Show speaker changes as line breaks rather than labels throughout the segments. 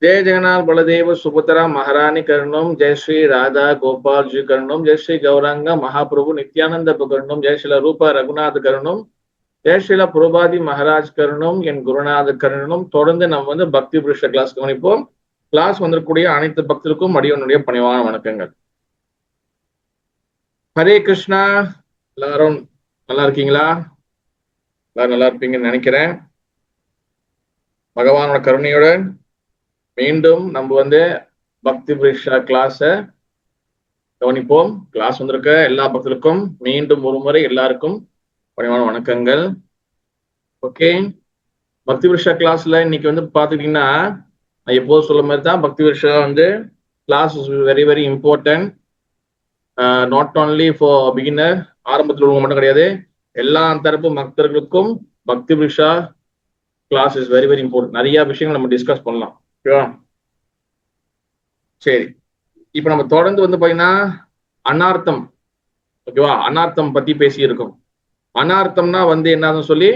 जय जगन्नाथ बलदेव सुभद्रा महारानी करणम, जय श्री राधा गोपाल जी करणम, जय श्री गौरांग महाप्रभु नित्यानंद करणम, जय श्री रूप रघुनाथ करणम, जय श्रीல புரோபாதி மகாராஜ் கருணும், என் குருநாத கருணும். தொடர்ந்து நம்ம வந்து பக்தி புருஷ கிளாஸ் கவனிப்போம். கிளாஸ் வந்திருக்கக்கூடிய அனைத்து பக்தருக்கும் அடியவனுடைய பணிவான வணக்கங்கள். ஹரே கிருஷ்ணா. எல்லாரும் நல்லா இருக்கீங்களா? எல்லாரும் நல்லா இருப்பீங்கன்னு நினைக்கிறேன். பகவானோட கருணையுடன் மீண்டும் நம்ம வந்து பக்தி புருஷ கிளாஸ கவனிப்போம். கிளாஸ் வந்திருக்க எல்லா பக்தருக்கும் மீண்டும் ஒரு முறை எல்லாருக்கும் பணிவான வணக்கங்கள். ஓகே, பக்தி விஷா கிளாஸ்ல இன்னைக்கு வந்து பாத்துக்கிட்டீங்கன்னா, நான் எப்போதும் சொல்ல மாதிரி தான், பக்தி விஷா வந்து class is very very important. Not only for beginner, ஆரம்பத்தில் உள்ளவங்க மட்டும் கிடையாது, எல்லா தரப்பு பக்தர்களுக்கும் பக்தி விஷா class is very very important. நிறைய விஷயங்கள் நம்ம டிஸ்கஸ் பண்ணலாம். ஓகேவா? சரி, இப்ப நம்ம தொடர்ந்து வந்து பாத்தீங்கன்னா அனார்த்தம், ஓகேவா, அனார்த்தம் பத்தி பேசி இருக்கோம். அனார்த்தம்னா வந்து என்னன்னு சொல்லி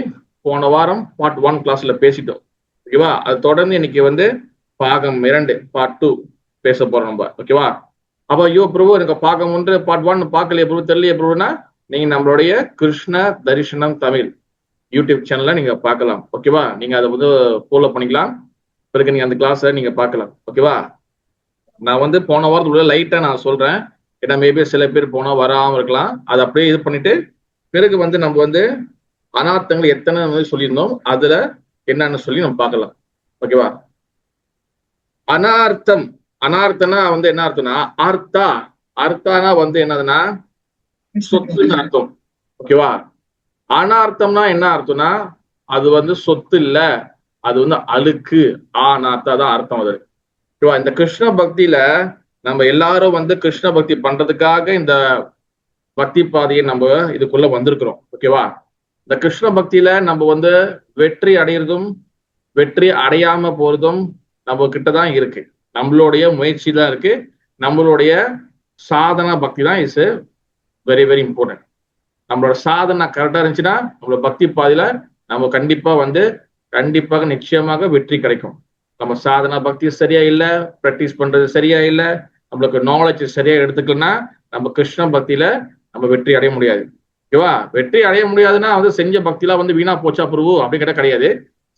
போன வாரம் பார்ட் 1 கிளாஸ்ல பேசிட்டோம். ஓகேவா? அது தொடர்ந்து இன்னைக்கு வந்து பாகம் 2 பார்ட் 2 பேச போறோம் நம்ம. ஓகேவா? அப்ப ஐயோ பிரபு, எனக்கு பாகம் 1 பார்ட் 1 பார்க்கலையே பிரபு, தெரியலையே பிரபுனா, நீங்க நம்மளுடைய கிருஷ்ண தரிசனம் தமிழ் யூடியூப் சேனல்ல நீங்க பார்க்கலாம். ஓகேவா? நீங்க அதை வந்து ஃபாலோ பண்ணிக்கலாம். பிறகு நீங்க அந்த கிளாஸை நீங்க பார்க்கலாம். ஓகேவா? நான் வந்து போன வாரத்துக்குள்ள லைட்டா நான் சொல்றேன், ஏன்னா மேபி சில பேர் போனா வராம இருக்கலாம். அதை அப்படியே இது பண்ணிட்டு பிறகு வந்து நம்ம வந்து அனார்த்தங்கள் எத்தனை சொல்லியிருந்தோம், அதுல என்னன்னு சொல்லி நம்ம பார்க்கலாம். ஓகேவா? அனார்த்தம், அனார்த்தம்னா வந்து என்ன அர்த்தம்னா அர்த்தா, அர்த்தானா வந்து என்னதுன்னா சொத்துன்னு அர்த்தம். ஓகேவா? அனார்த்தம்னா என்ன அர்த்தம்னா அது வந்து சொத்து இல்ல, அது வந்து அழுக்கு. அனார்த்தா தான் அர்த்தம் அது. ஓகேவா? இந்த கிருஷ்ண பக்தியில நம்ம எல்லாரும் வந்து கிருஷ்ண பக்தி பண்றதுக்காக இந்த பக்தி பாதையை நம்ம இதுக்குள்ள வந்திருக்கிறோம். ஓகேவா? இந்த கிருஷ்ண பக்தியில நம்ம வந்து வெற்றி அடையிறதும் வெற்றி அடையாம போறதும் நம்ம கிட்டதான் இருக்கு. நம்மளுடைய முயற்சி தான் இருக்கு. நம்மளுடைய சாதனா பக்தி தான் இஸ் வெரி வெரி இம்பார்ட்டன்ட். நம்மளோட சாதனை கரெக்டா இருந்துச்சுன்னா நம்மளோட பக்தி பாதையில நம்ம கண்டிப்பாக நிச்சயமாக வெற்றி கிடைக்கும். நம்ம சாதனா பக்தி சரியா இல்லை, ப்ராக்டிஸ் பண்றது சரியா இல்லை, நம்மளுக்கு நாலேஜ் சரியா எடுத்துக்கலன்னா நம்ம கிருஷ்ண பக்தியில நம்ம வெற்றி அடைய முடியாது. ஓகேவா? வெற்றி அடைய முடியாதுன்னா வந்து செஞ்ச பக்திலாம் வந்து வீணா போச்சா பிரபு அப்படி கிட்ட கிடையாது.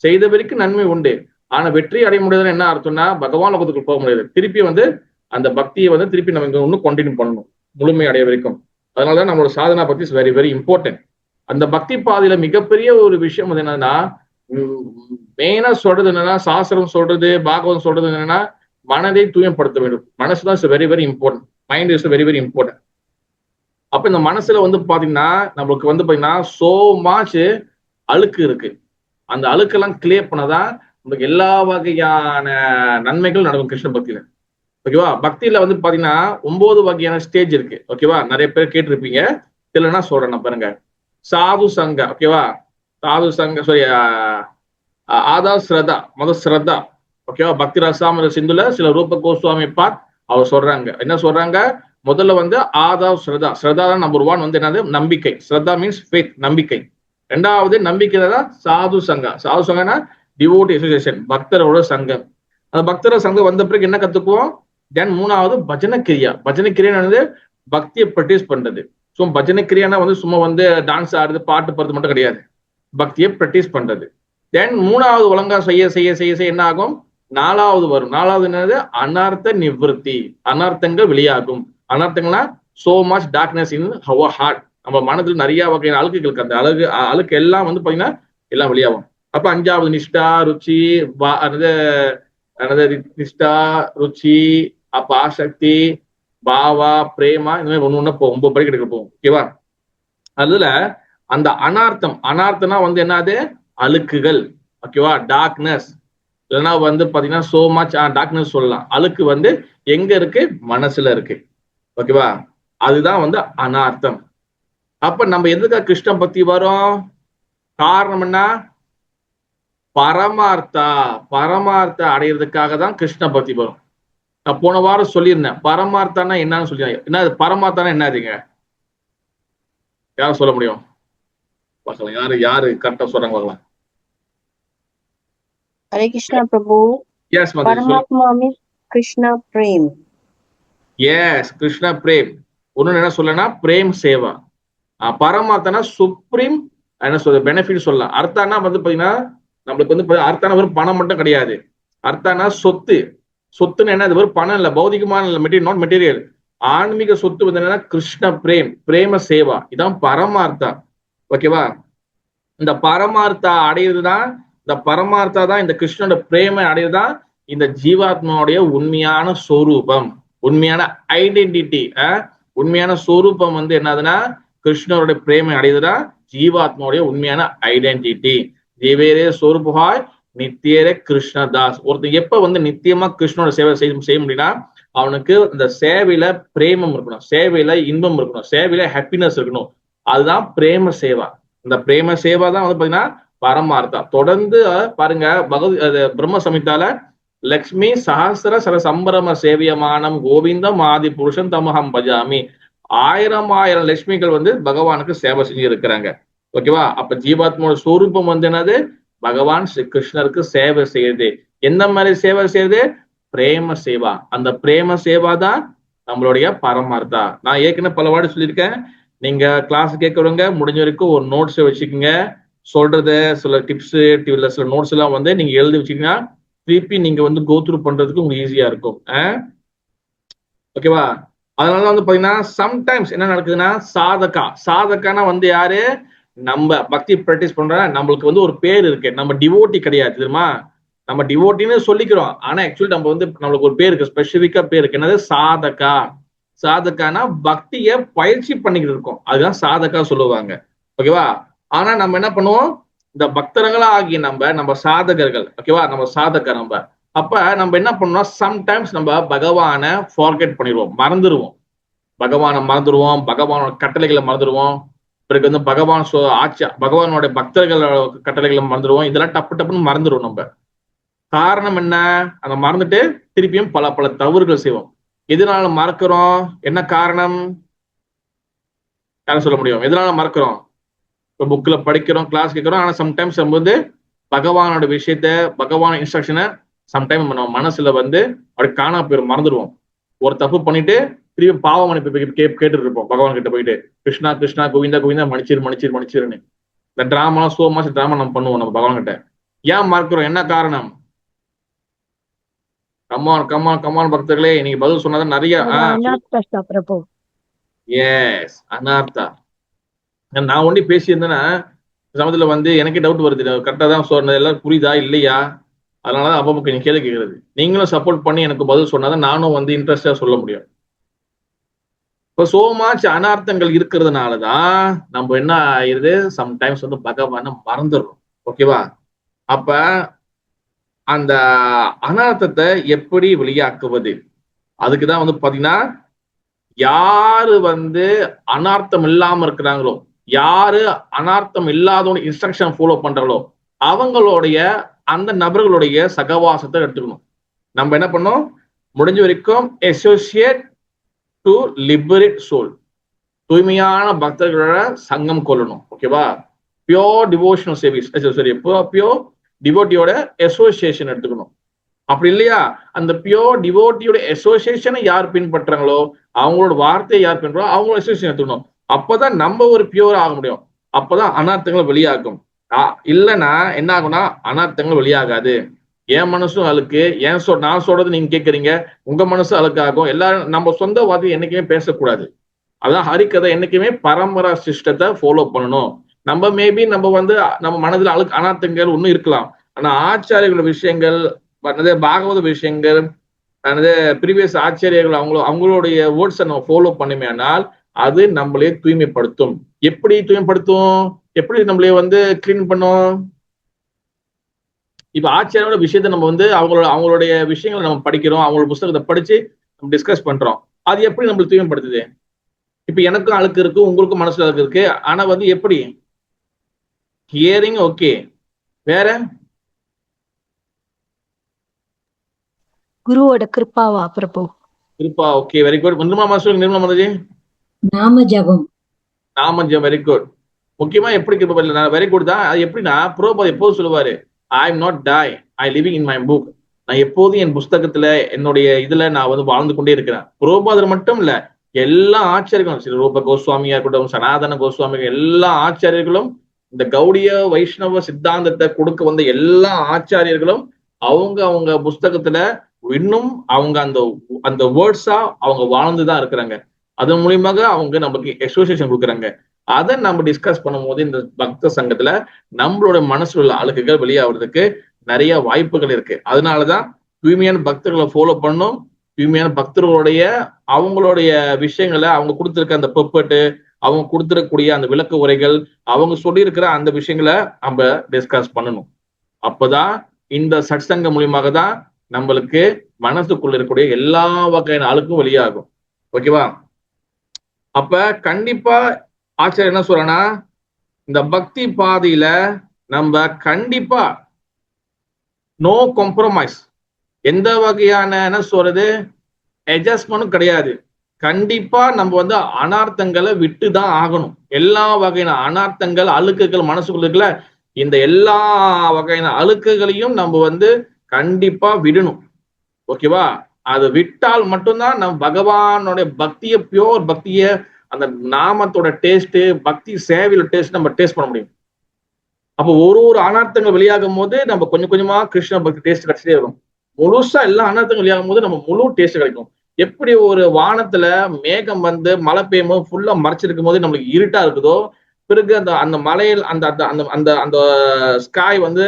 செய்த வரைக்கும் நன்மை உண்டு. ஆனா வெற்றி அடைய முடியாதுன்னு என்ன அர்த்தம்னா பகவான் லோகத்துக்கு போக முடியாது. திருப்பி வந்து அந்த பக்தியை வந்து திருப்பி நம்ம இங்க ஒன்னும் கண்டினியூ பண்ணணும் முழுமை அடைய வரைக்கும். அதனாலதான் நம்மளோட சாதனா பக்தி இஸ் வெரி வெரி இம்பார்ட்டன்ட். அந்த பக்தி பாதையில மிகப்பெரிய ஒரு விஷயம் வந்து என்னன்னா, மெயினா சொல்றது என்னன்னா, சாஸ்திரம் சொல்றது, பாகவதம் சொல்றது என்னன்னா, மனதை தூயப்படுத்த வேண்டும். மனசுதான் is very very important. Mind is very very important. அப்ப இந்த மனசுல வந்து பாத்தீங்கன்னா நம்மளுக்கு வந்து பாத்தீங்கன்னா சோ மச் அழுக்கு இருக்கு. அந்த அழுக்கெல்லாம் கிளியர் பண்ணதான் நமக்கு எல்லா வகையான நன்மைகள் நடக்கும் கிருஷ்ண பக்தியில. ஓகேவா? பக்தியில வந்து பாத்தீங்கன்னா 9 வகையான ஸ்டேஜ் இருக்கு. ஓகேவா? நிறைய பேர் கேட்டிருப்பீங்க, இல்லைன்னா சொல்றேன் நான் பாருங்க. சாது சங்க, ஓகேவா, சாது சங்க சாரி, ஆதா ஸ்ரதா, மத ஸ்ரத்தா. ஓகேவா? பக்தி ரசாமர சிந்துல சில ரூப கோஸ்வாமி பாத் அவர் சொல்றாங்க, என்ன சொல்றாங்க, முதல்ல வந்து ஆதா ஸ்ரதா. ஸ்ரதா தான் நம்பர் 1 வந்து என்னது, நம்பிக்கை. ஸ்ரதா மீன்ஸ் ஃபேத், நம்பிக்கை. ரெண்டாவது நம்பிக்கை தான் சாது சங்கா. சாது சங்கனா டிவோட்டி அசோசியேஷன், பக்தரோட சங்கம். அந்த பக்தரோட சங்கம் வந்த பிறகு என்ன கத்துக்குவோம், தென் மூணாவது பஜன கிரியா. பஜன கிரியா பக்தியை ப்ராக்டிஸ் பண்றது. ஸோ பஜன கிரியானா வந்து சும்மா வந்து டான்ஸ் ஆடுறது பாட்டு பாடுறது மட்டும் கிடையாது, பக்தியை ப்ராக்டிஸ் பண்றது. தென் மூணாவது ஒழுங்கா செய்ய செய்ய செய்ய செய்ய என்ன ஆகும், நாலாவது வரும். நாலாவது என்னது, அனர்த்த நிவர்த்தி. அனர்த்தங்கள் வெளியாகும். அனர்த்தங்கள்னா so much darkness in our heart. நம்ம மனதில் நிறைய வகையான அழுக்குகளுக்கு அந்த அழுக்கு எல்லாம் வந்து பாத்தீங்கன்னா எல்லாம் வெளியாகும். அப்ப அஞ்சாவது நிஷ்டா ருச்சி, நிஷ்டா ருச்சி, அப்ப ஆசக்தி, பாவா, பிரேமா, இந்த மாதிரி ஒண்ணு ஒண்ணு போகும். 9 படி கிடைக்க போகும். ஓகேவா? அதுல அந்த அனார்த்தம், அனார்த்தம்னா வந்து என்னது, அழுக்குகள். ஓகேவா? டார்க்னஸ், இல்லைன்னா வந்து பாத்தீங்கன்னா சோ மச் டார்க்னஸ் சொல்லலாம். அழுக்கு வந்து எங்க இருக்கு, மனசுல இருக்கு. ஓகேவா? அதுதான் வந்து அனார்த்தம். அப்ப நம்ம எதுக்காக கிருஷ்ண பக்தி வரும், காரணம் என்ன, பரமார்த்தா. பரமார்த்த அடையிறதுக்காக தான் கிருஷ்ண பக்தி வரும். நான் போன வாரம் சொல்லியிருந்தேன் பரமார்த்தானா என்னன்னு சொல்லி. என்ன பரமார்த்தானா என்னதுங்க, யாரும் சொல்ல முடியும் பார்க்கலாம், யாரு யாரு கரெக்டா சொல்றாங்க பார்க்கலாம்.
ஹரே கிருஷ்ணா பிரபு.
எஸ் மதுரை சொல்லு.
Paramatma means Krishna Prem.
Yes Krishna Prem. ஒண்ணு என்ன சொல்லனா பிரேம் சேவா. பரமாத்தனா சுப்ரீம் என்ன சொல்ற பெனிஃபிட் சொல்லலாம். அர்த்தானா வந்து பாத்தீங்கன்னா நம்மளுக்கு வந்து அர்த்தானா வெறும் பணம் மட்டும் கிடையாது. அர்த்தானா சொத்து. சொத்துன்னு என்ன, அது வெறும் பணம் இல்ல, பௌதிகமான இல்ல, மெட்டீரியல் நாட் மெட்டீரியல். ஆன்மீக சொத்து வந்து என்னன்னா கிருஷ்ண பிரேம், பிரேம சேவா, இதான் பரமார்த்தா. ஓகேவா? இந்த பரமார்த்தா அடையிறதுதான், இந்த பரமார்த்தா தான் இந்த கிருஷ்ணனோட பிரேம அடையிறதுதான் இந்த ஜீவாத்மாவுடைய உண்மையான சொரூபம், உண்மையான ஐடென்டிட்டி. உண்மையான சொரூபம் வந்து என்னதுன்னா கிருஷ்ணருடைய பிரேமை அடைவதுதான் ஜீவாத்மாவுடைய உண்மையான ஐடென்டிட்டி. ஜீவேரே சொரூபாய் நித்தியரே கிருஷ்ணதாஸ். ஒருத்தர் எப்ப வந்து நித்தியமா கிருஷ்ணனோட சேவை செய்ய முடியும்னா அவனுக்கு இந்த சேவையில பிரேமம் இருக்கணும், சேவையில இன்பம் இருக்கணும், சேவையில ஹாப்பினஸ் இருக்கணும். அதுதான் பிரேம சேவா. இந்த பிரேம சேவா தான் வந்து பாத்தீங்கன்னா பரமார்த்தா. தொடர்ந்து பாருங்க பிரம்ம சமிதால லக்ஷ்மி சஹசிர சர சம்பரம சேவியமானம் கோவிந்தம் ஆதி புருஷன் தமஹம் பஜாமி. ஆயிரம் லட்சுமிகள் வந்து பகவானுக்கு சேவை செஞ்சு இருக்கிறாங்க. ஓகேவா? அப்ப ஜீவாத்மோட ஸ்வரூபம் வந்து என்னது, பகவான் ஸ்ரீ கிருஷ்ணருக்கு சேவை செய்யுது. எந்த மாதிரி சேவை செய்யுது? பிரேம சேவா. அந்த பிரேம சேவா தான் நம்மளுடைய பரமார்த்தா. நான் ஏற்கனவே பல வாட்டி சொல்லியிருக்கேன். நீங்க கிளாஸ் கேட்கறவங்க முடிஞ்ச வரைக்கும் ஒரு நோட்ஸ் வச்சுக்கோங்க. சொல்றத சில டிப்ஸ் சில நோட்ஸ் எல்லாம் வந்து நீங்க எழுதி வச்சுக்கீங்கன்னா திருப்பி நீங்க வந்து கோத்ரூ பண்றதுக்கு உங்களுக்கு ஈஸியா இருக்கும். ஓகேவா? அதனால வந்து பாத்தீங்கன்னா சம்டைம்ஸ் என்ன நடக்குதுன்னா சாதகானா வந்து யாரு, நம்ம பக்தி பிராக்டிஸ் பண்ற நம்மளுக்கு வந்து ஒரு பேர் இருக்கு, நம்ம டிவோட்டி கிடையாது தெரியுமா? நம்ம டிவோட்டின்னு சொல்லிக்கிறோம், ஆனா ஆக்சுவலி நம்ம வந்து நம்மளுக்கு ஒரு பேர் இருக்கு, ஸ்பெசிபிக்கா பேர் இருக்கு. என்னது? சாதகா. சாதகானா பக்திய பயிற்சி பண்ணிக்கிட்டு இருக்கோம், அதுதான் சாதகா சொல்லுவாங்க. ஓகேவா? ஆனா நம்ம என்ன பண்ணுவோம், இந்த பக்தர்களா ஆகிய நம்ம சாதகர்கள். ஓகேவா? நம்ம சாதக நம்ம. அப்ப நம்ம என்ன பண்ணோம், சம்டைம்ஸ் நம்ம பகவானை ஃபார்கெட் பண்ணிடுவோம், மறந்துடுவோம். பகவானை மறந்துடுவோம், பகவானோட கட்டளைகளை மறந்துடுவோம். பிறகு வந்து பகவானோட பக்தர்களோட கட்டளைகளை மறந்துடுவோம். இதெல்லாம் டப்புன்னு மறந்துடுவோம் நம்ம. காரணம் என்ன? அந்த மறந்துட்டு திருப்பியும் பல பல தவறுகள் செய்வோம். எதனால மறக்கிறோம்? என்ன காரணம்? யாரும் சொல்ல முடியும்? எதனால மறக்கிறோம்? இப்போ புக்ல படிக்கிறோம், கிளாஸ் கேட்கிறோம், ஆனா சம்டைம்ஸ் நம்ம வந்து பகவானோட விஷயத்த, பகவான் இன்ஸ்ட்ரக்ஷனை சம்டைம் நம்ம மனசுல வந்து அப்படி காணா போயிடும், மறந்துடுவோம். ஒரு தப்பு பண்ணிட்டு திருப்பி பாவ மன்னிப்பு கேட்டுட்டு இருப்போம் பகவான் கிட்ட போயிட்டு, கிருஷ்ணா கிருஷ்ணா கோவிந்தா கோவிந்தா மன்னிச்சிருன்னு. இந்த டிராமா சோ மச் டிராமா நம்ம பண்ணுவோம் நம்ம பகவான் கிட்ட. ஏன் மறக்கிறோம்? என்ன காரணம்? கமான் பக்தர்களே, நீங்க பதில் சொன்னதான் நிறைய. எஸ், அனார்த்தா. நான் ஒண்டி பேசியிருந்தேன்னா சமயத்துல வந்து எனக்கே டவுட் வருது, கரெக்டா தான் சொன்னது, எல்லாம் புரியுதா இல்லையா? அதனாலதான் அப்பப்போ கொஞ்சம் கேள்வி கேட்கறது. நீங்களும் சப்போர்ட் பண்ணி எனக்கு பதில் சொன்னாதான் நானும் வந்து இன்ட்ரெஸ்டா சொல்ல முடியும். இப்போ சோ மச் அனார்த்தங்கள் இருக்கிறதுனாலதான் நம்ம என்ன ஆயிருது, சம்டைம்ஸ் வந்து பகவானை மறந்துடுறோம். ஓகேவா? அப்ப அந்த அனார்த்தத்தை எப்படி வெளியாக்குவது? அதுக்குதான் வந்து பாத்தீங்கன்னா யாரு வந்து அனார்த்தம் இல்லாம இருக்கிறாங்களோ, யாரு அனார்த்தம் இல்லாதவங்க இன்ஸ்ட்ரக்ஷன் ஃபாலோ பண்றாங்களோ அவங்களுடைய அந்த நபர்களுடைய சகவாசத்தை எடுத்துக்கணும். நம்ம என்ன பண்ணோம், முடிஞ்ச வரைக்கும் அசோசியேட் டு லிபரேட் சோல், தூய்மையான பக்தர்களோட சங்கம் கொள்ளணும். ஓகேவா? பியோர் டிவோஷனல் சர்வீஸ், பியோர் டிவோட்டியோட அசோசியேஷன் எடுத்துக்கணும். அப்படி இல்லையா, அந்த பியோர் டிவோட்டியோட அசோசியேஷனை யார் பின்பற்றாங்களோ, அவங்களோட வார்த்தையை யார் பின்பற்றோ அவங்களோட அசோசியேஷன் எடுத்துக்கணும். அப்பதான் நம்ம ஒரு பியூர் ஆக முடியும். அப்பதான் அனார்த்தங்களை வெளியாகும். இல்லைன்னா என்ன ஆகும்னா அனார்த்தங்கள் வெளியாகாது. என் மனசும் அழுக்கு, நான் சொல்றது நீங்க கேட்கறீங்க, உங்க மனசு அழுக்காகும். எல்லாரும் நம்ம சொந்த வார்த்தையை என்னைக்குமே பேசக்கூடாது. அதான் ஹரிக்கதை, என்னைக்குமே பரம்பரா சிஸ்டத்தை ஃபாலோ பண்ணணும். நம்ம மேபி நம்ம வந்து நம்ம மனதில் அனார்த்தங்கள் ஒன்றும் இருக்கலாம், ஆனா ஆச்சாரியர்களோட விஷயங்கள், பாகவத விஷயங்கள், ப்ரீவியஸ் ஆச்சாரியர்கள் அவங்களுடைய வேர்ட்ஸை நம்ம ஃபாலோ பண்ணுமேனால் அது நம்மளே தூய்மைப்படுத்தும். எப்படி தூய்மைப்படுத்தும்? எப்படி நம்மளே வந்து கிளீன் பண்ணும்? இப்ப ஆச்சாரியோட விஷயத்தை நம்ம வந்து அவங்களுடைய விஷயங்களை நம்ம படிக்கிறோம், அவங்களோட புத்தகத்தை படிச்சு நம்ம டிஸ்கஸ் பண்றோம். அது எப்படி நம்மளுக்கு தூய்மைப்படுத்துது? இப்ப எனக்கும் அழுக்கு இருக்கு, உங்களுக்கும் மனசுல அழுக்கு இருக்கு, ஆனா வந்து எப்படி? ஹியரிங் ஓகே, வேற
குருவோட கிருப்பாவா பிரபு?
கிருப்பா okay, very good. Nirmala master, Nirmala Mataji,
நாம ஜபம்.
Very good. முக்கியமா எப்படி கிருப்பா வெரி குட் தான். அது எப்படின்னா, புரோபாத் எப்போது சொல்லுவாரு, I am not tie, I living in my book. நான் எப்போதும் என் புஸ்தகத்துல என்னுடைய இதுல நான் வந்து வாழ்ந்து கொண்டே இருக்கிறேன். பிரபுபாதர் மட்டும் இல்ல, எல்லா ஆச்சாரியர்களும், ஸ்ரீ ரூப கோஸ்வாமியா இருக்கட்டும், சனாதன கோஸ்வாமிகள், எல்லா ஆச்சாரியர்களும் இந்த கௌடிய வைஷ்ணவ சித்தாந்தத்தை கொடுக்க வந்த எல்லா ஆச்சாரியர்களும் அவங்க அவங்க புஸ்தகத்துல இன்னும் அவங்க அந்த அந்த வேர்ட்ஸா அவங்க வாழ்ந்துதான் இருக்கிறாங்க. அதன் மூலியமாக அவங்க நமக்கு அசோசியேஷன் கொடுக்குறாங்க. அதை நம்ம டிஸ்கஸ் பண்ணும்போது இந்த பக்த சங்கத்துல நம்மளோட மனசுல உள்ள அழுக்குகள் வெளியாகிறதுக்கு நிறைய வாய்ப்புகள் இருக்கு. அதனாலதான் தூய்மையான பக்தர்களை ஃபாலோ பண்ணும். தூய்மையான பக்தர்களுடைய அவங்களுடைய விஷயங்களை அவங்க கொடுத்திருக்க அந்த பெப்பட்டு, அவங்க கொடுத்திருக்கக்கூடிய அந்த விளக்க உரைகள், அவங்க சொல்லியிருக்கிற அந்த விஷயங்களை நம்ம டிஸ்கஸ் பண்ணணும். அப்பதான் இந்த சத்சங்கம் மூலியமாக தான் நம்மளுக்கு மனசுக்குள்ள இருக்கக்கூடிய எல்லா வகையான அழுக்கும் வெளியாகும். ஓகேவா? அப்ப கண்டிப்பா ஆச்சாரியர் என்ன சொல்றேன்னா, இந்த பக்தி பாதையில நம்ம கண்டிப்பா நோ காம்ப்ரமைஸ், எந்த வகையான என்ன சொல்றது அட்ஜஸ்ட்மெண்ட்டும் கிடையாது. கண்டிப்பா நம்ம வந்து அனார்த்தங்களை விட்டு தான் ஆகணும். எல்லா வகையான அனார்த்தங்கள், அழுக்குகள் மனசுக்குள்ள இருக்குல்ல, இந்த எல்லா வகையான அழுக்குகளையும் நம்ம வந்து கண்டிப்பா விடணும். ஓகேவா? அது விட்டால் மட்டும்தான் நம்ம பகவானோட பக்திய, பியோர் பக்திய, அந்த நாமத்தோட டேஸ்ட், பக்தி சேவையில டேஸ்ட் நம்ம டேஸ்ட் பண்ண முடியும். அப்போ ஒரு ஒரு அனார்த்தங்கள் வெளியாகும் போது நம்ம கொஞ்சம் கொஞ்சமா கிருஷ்ண பக்தி டேஸ்ட் கிடைச்சிட்டே வரும். முழுசா எல்லா அனார்த்தங்கள் வெளியாகும் போது நம்ம முழு டேஸ்ட் கிடைக்கும். எப்படி ஒரு வானத்துல மேகம் வந்து மழை பெய்யும் போது ஃபுல்லா மறைச்சிருக்கும் போது நம்மளுக்கு இருட்டா இருக்குதோ, பிறகு அந்த அந்த மலையில் அந்த அந்த அந்த அந்த அந்த ஸ்காய் வந்து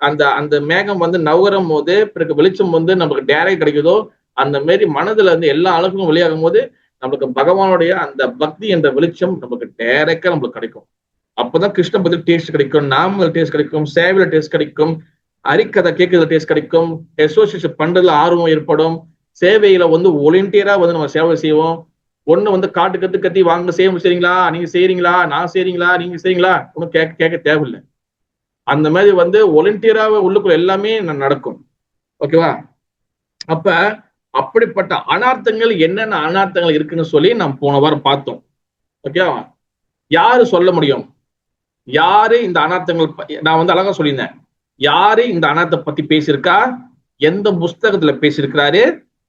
அந்த அந்த மேகம் வந்து நவரும் போது பிறகு வெளிச்சம் வந்து நமக்கு டைரக்ட் கிடைக்குதோ, அந்த மாரி மனதுல இருந்து எல்லா அழகும் வெளியாகும் போது நம்மளுக்கு பகவானுடைய அந்த பக்தி என்ற வெளிச்சம் நமக்கு டைரக்டா நம்மளுக்கு கிடைக்கும். அப்பதான் கிருஷ்ண பக்தி டேஸ்ட் கிடைக்கும், நாம டேஸ்ட் கிடைக்கும், சேவையில டேஸ்ட் கிடைக்கும், அரிக்கதை கேட்கறதுல டேஸ்ட் கிடைக்கும், அசோசியேஷன் பண்றதுல ஆர்வம் ஏற்படும், சேவையில வந்து வாலண்டியரா வந்து நம்ம சேவை செய்வோம். ஒண்ணு வந்து காட்டு கத்து கத்தி வாங்க செய்றீங்களா, நீங்க செய்றீங்களா, நான் செய்றீங்களா, நீங்க செய்றீங்களா, ஒன்னும் கேட்க கேட்க தேவையில்லை. அந்த மாதிரி வந்து வாலண்டியராக உள்ளுக்குள்ள எல்லாமே நடக்கும். ஓகேவா? அப்ப அப்படிப்பட்ட அனார்த்தங்கள் என்னென்ன அனார்த்தங்கள் இருக்குன்னு சொல்லி நம்ம போன வாரம் பார்த்தோம். ஓகேவா? யாரு சொல்ல முடியும்? யாரு இந்த அனார்த்தங்கள் நான் வந்து அழகா சொல்லியிருந்தேன். யாரு இந்த அனார்த்தத்தை பத்தி பேசியிருக்கா, எந்த புஸ்தகத்துல பேசியிருக்கிறாரு,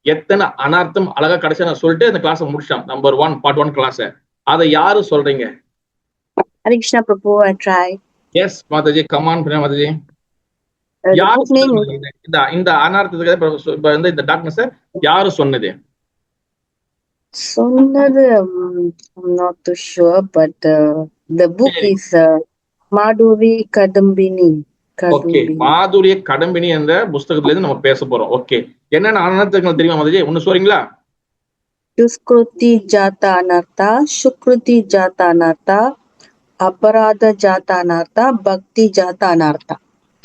எத்தனை அனார்த்தம் அழகா கடைசியா நான் சொல்லிட்டு இந்த கிளாஸ் முடிச்சிட்டேன். Number 1 part 1 class. அதை யாரு சொல்றீங்க?
Hare Krishna Prabhu, I try.
Yes Mataji, come on Mataji.
The
யாரு
book name is
இந்த அனார்த்தத்துக்கு இப்ப வந்து இந்த டார்க்னஸ் யாரு சொன்னது?
Sonnadu, I'm not too sure, but the book
சரி.
is Madhuri Kadambini.
ஓகே, மாதுரிய கடம்பினி என்ற புஸ்தகத்துல இருந்து நம்ம பேச போறோம். ஓகே, என்னென்ன அனார்த்தங்கள் தெரியுமா மாதாஜி? ஒண்ணு சொல்றீங்களா?
Duskruti Jata Anartha, Shukruti Jata Anartha, Aparadha Jata Anartha, Bhakti Jata Anartha.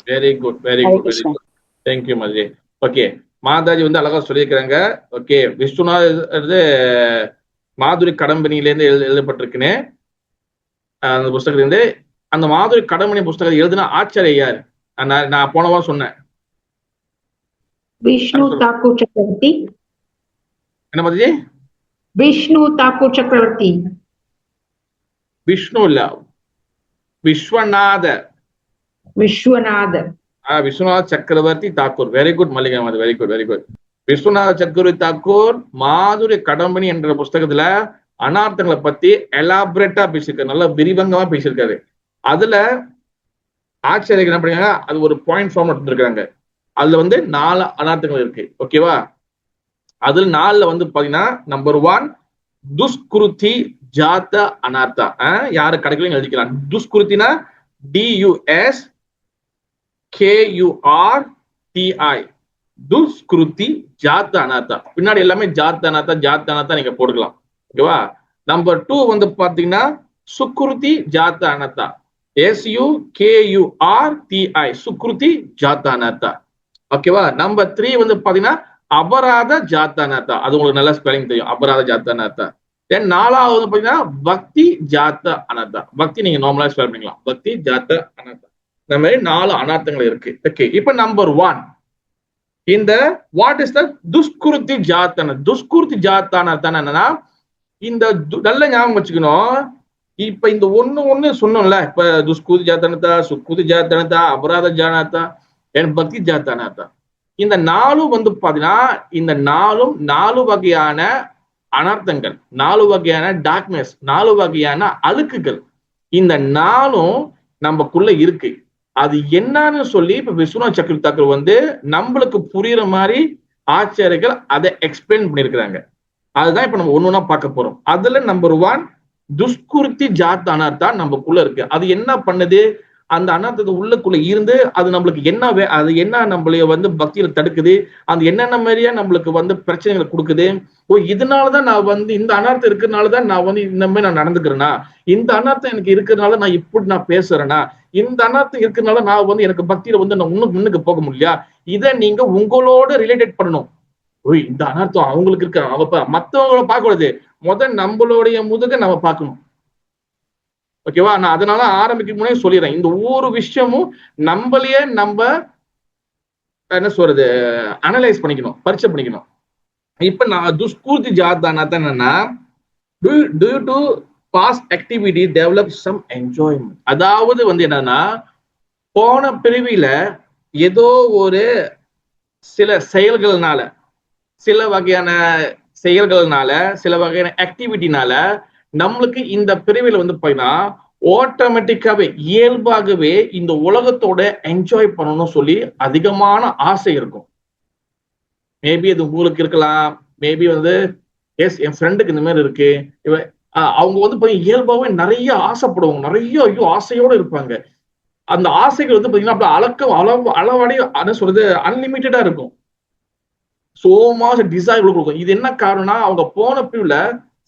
Very good, very
Hare
good, very
Krishna.
Good. Thank you Mataji. Okay, Mataji வந்து அழகா சொல்லியிருக்கிறாங்க. ஓகே, விஸ்வநாத் மாதுரி கடம்பினில இருந்து எழுதப்பட்டிருக்குன்னு அந்த புஸ்தகத்துல இருந்து. அந்த மாதுரி கடம்பினி புஸ்தகத்தை எழுதின ஆச்சாரிய யார்? நான் போனவா சொன்னேன்.
विष्णु ठाकुर चक्रवर्ती।
என்ன மாதாஜி?
विष्णु ठाकुर चक्रवर्ती।
விஷ்ணு இல்ல, விஸ்வநாத.
विश्वनाथ।
விஸ்வநாத் சக்கரவர்த்தி Thakur. Very good Mallika Mata, very good, very good. Vishwanatha Chakravarti Thakur மாதுரி கடம்பினி என்ற புஸ்தகத்துல அனார்த்தங்களை பத்தி எலாபரேட்டா பேசியிருக்காரு, நல்லா விரிவங்கமா பேசியிருக்காரு. அதுல ஆச்சரியம் என்ன பண்ணாங்க, அது ஒரு பாயிண்ட் ஃபார்ம் எடுத்துருக்காங்க. அதுல வந்து 4 அனார்த்தங்கள் இருக்கு. ஓகேவா? அதுல 4ல வந்து பாத்தீங்கன்னா நம்பர் 1 துஷ்குருதி ஜாத அனார்த்தா. யாரு கிடைக்கலன்னு எழுதிக்கலாம். துஷ்குருத்தினா DUSKURTI, துஷ்குருதி ஜாத்த அனார்த்தா. பின்னாடி எல்லாமே ஜாத்த அனார்த்தா ஜாத்த அனார்த்தா நீங்க போட்டுக்கலாம். ஓகேவா? நம்பர் 2 வந்து பாத்தீங்கன்னா சுக்ருதி ஜாத்த அனார்த்தா, SUKURTI, சுக்ருதி ஜாத்த அனார்த்தா. ஓகேவா? நம்பர் 3 வந்து பாத்தீங்கன்னா அபராத ஜாத்த அனார்த்தா. அது உங்களுக்கு நல்ல ஸ்பெல்லிங் தெரியும், அபராத ஜாத்த அனார்த்தா. தென் 4வது பாத்தீங்கன்னா பக்தி ஜாத்த அனார்த்தா. பக்தி நீங்க நார்மலா ஸ்பெல் பண்ணிக்கலாம், பக்தி ஜாத்த அனார்த்தா. இந்த மாதிரி 4 அனார்த்தங்கள் இருக்கு. ஓகே, இப்ப நம்பர் 1 இந்த வாட் இஸ் த துஷ்குருதி ஜாத்தன. துஷ்குருதி ஜாத்தான என்னன்னா, இந்த நல்ல ஞாபகம் வச்சுக்கணும். இப்ப இந்த ஒண்ணு சொன்னோம்ல, இப்ப துஷ்குருதி ஜாத்தனத்தா, சுக்குதி ஜாத்தனத்தா, அபராத ஜானத்தா, என் பக்தி ஜாத்தானத்தா. இந்த நாலும் வந்து பாத்தீங்கன்னா இந்த நாலும் 4 வகையான அனர்த்தங்கள், 4 வகையான டார்க்னஸ், 4 வகையான அழுக்குகள். இந்த நாளும் நமக்குள்ள இருக்கு. அது என்னன்னு சொல்லி இப்ப விஸ்வநாத் சக்கரவர்த்தி தாக்கூர் வந்து நம்மளுக்கு புரியுற மாதிரி ஆச்சாரியர்கள் அதை எக்ஸ்பிளைன் பண்ணிருக்கிறாங்க. அதுதான் இப்ப நம்ம ஒண்ணு பார்க்க போறோம். அதுல நம்பர் 1 துஷ்குருத்தி ஜாத் அனர்த்தா நமக்குள்ள இருக்கு. அது என்ன பண்ணுது? அந்த அனர்த்தத்தை உள்ளுக்குள்ள இருந்து அது நம்மளுக்கு என்ன அது என்ன நம்மளைய வந்து பக்தியில தடுக்குது, அது என்னென்ன மாதிரியா நம்மளுக்கு வந்து பிரச்சனைகளை கொடுக்குது. ஓ, இதனாலதான் நான் வந்து இந்த அனர்த்தம் இருக்கிறதுனாலதான் நான் வந்து இந்த மாதிரி நான் நடந்துக்கிறேனா, இந்த அனர்த்தம் எனக்கு இருக்கிறதுனால நான் இப்படி நான் பேசுறேனா, இந்த அனர்த்தம் இருக்கிறதுனால நான் வந்து எனக்கு பக்தியில வந்து நான் முன்னுக்கு போக முடியல. இதை நீங்க உங்களோட ரிலேட்டட் பண்ணணும். ஓய், இந்த அனர்த்தம் அவங்களுக்கு இருக்க, அவ மத்தவங்கள பார்க்க கூடாது, முதல் நம்மளுடைய முதுக நம்ம பார்க்கணும். ஓகேவா? நான் அதனால ஆரம்பிக்கும் முன்னே சொல்லிடுறேன், இந்த ஒவ்வொரு விஷயமும் நம்மளையே நம்ம என்ன சொல்றது அனலைஸ் பண்ணிக்கணும், பரிச்சை பண்ணிக்கணும். இப்ப நான் துஷ்கூர்த்தி ஜாத்தானா தான் என்னன்னா, due to past activity develop some enjoyment. அதாவது வந்து என்னன்னா, போன பிரிவில ஏதோ ஒரு சில செயல்கள்னால, சில வகையான செயல்கள்னால, சில வகையான ஆக்டிவிட்டினால நம்மளுக்கு இந்த பிரிவில் வந்து பாத்தீங்கன்னா ஆட்டோமேட்டிக்காவே இயல்பாகவே இந்த உலகத்தோட என்ஜாய் பண்ணணும்னு சொல்லி அதிகமான ஆசை இருக்கும். மேபி அது உங்களுக்கு இருக்கலாம், மேபி வந்து எஸ் என் ஃப்ரெண்டுக்கு இந்த மாதிரி இருக்கு. அவங்க வந்து இயல்பாகவே நிறைய ஆசைப்படுவாங்க, நிறைய ஐயோ ஆசையோட இருப்பாங்க. அந்த ஆசைகள் வந்து பாத்தீங்கன்னா அளவடைய சொல்றது அன்லிமிட்டடா இருக்கும். சோ மச் டிசைர் கொடுக்கும். இது என்ன காரணம்னா, அவங்க போன பிரிவுல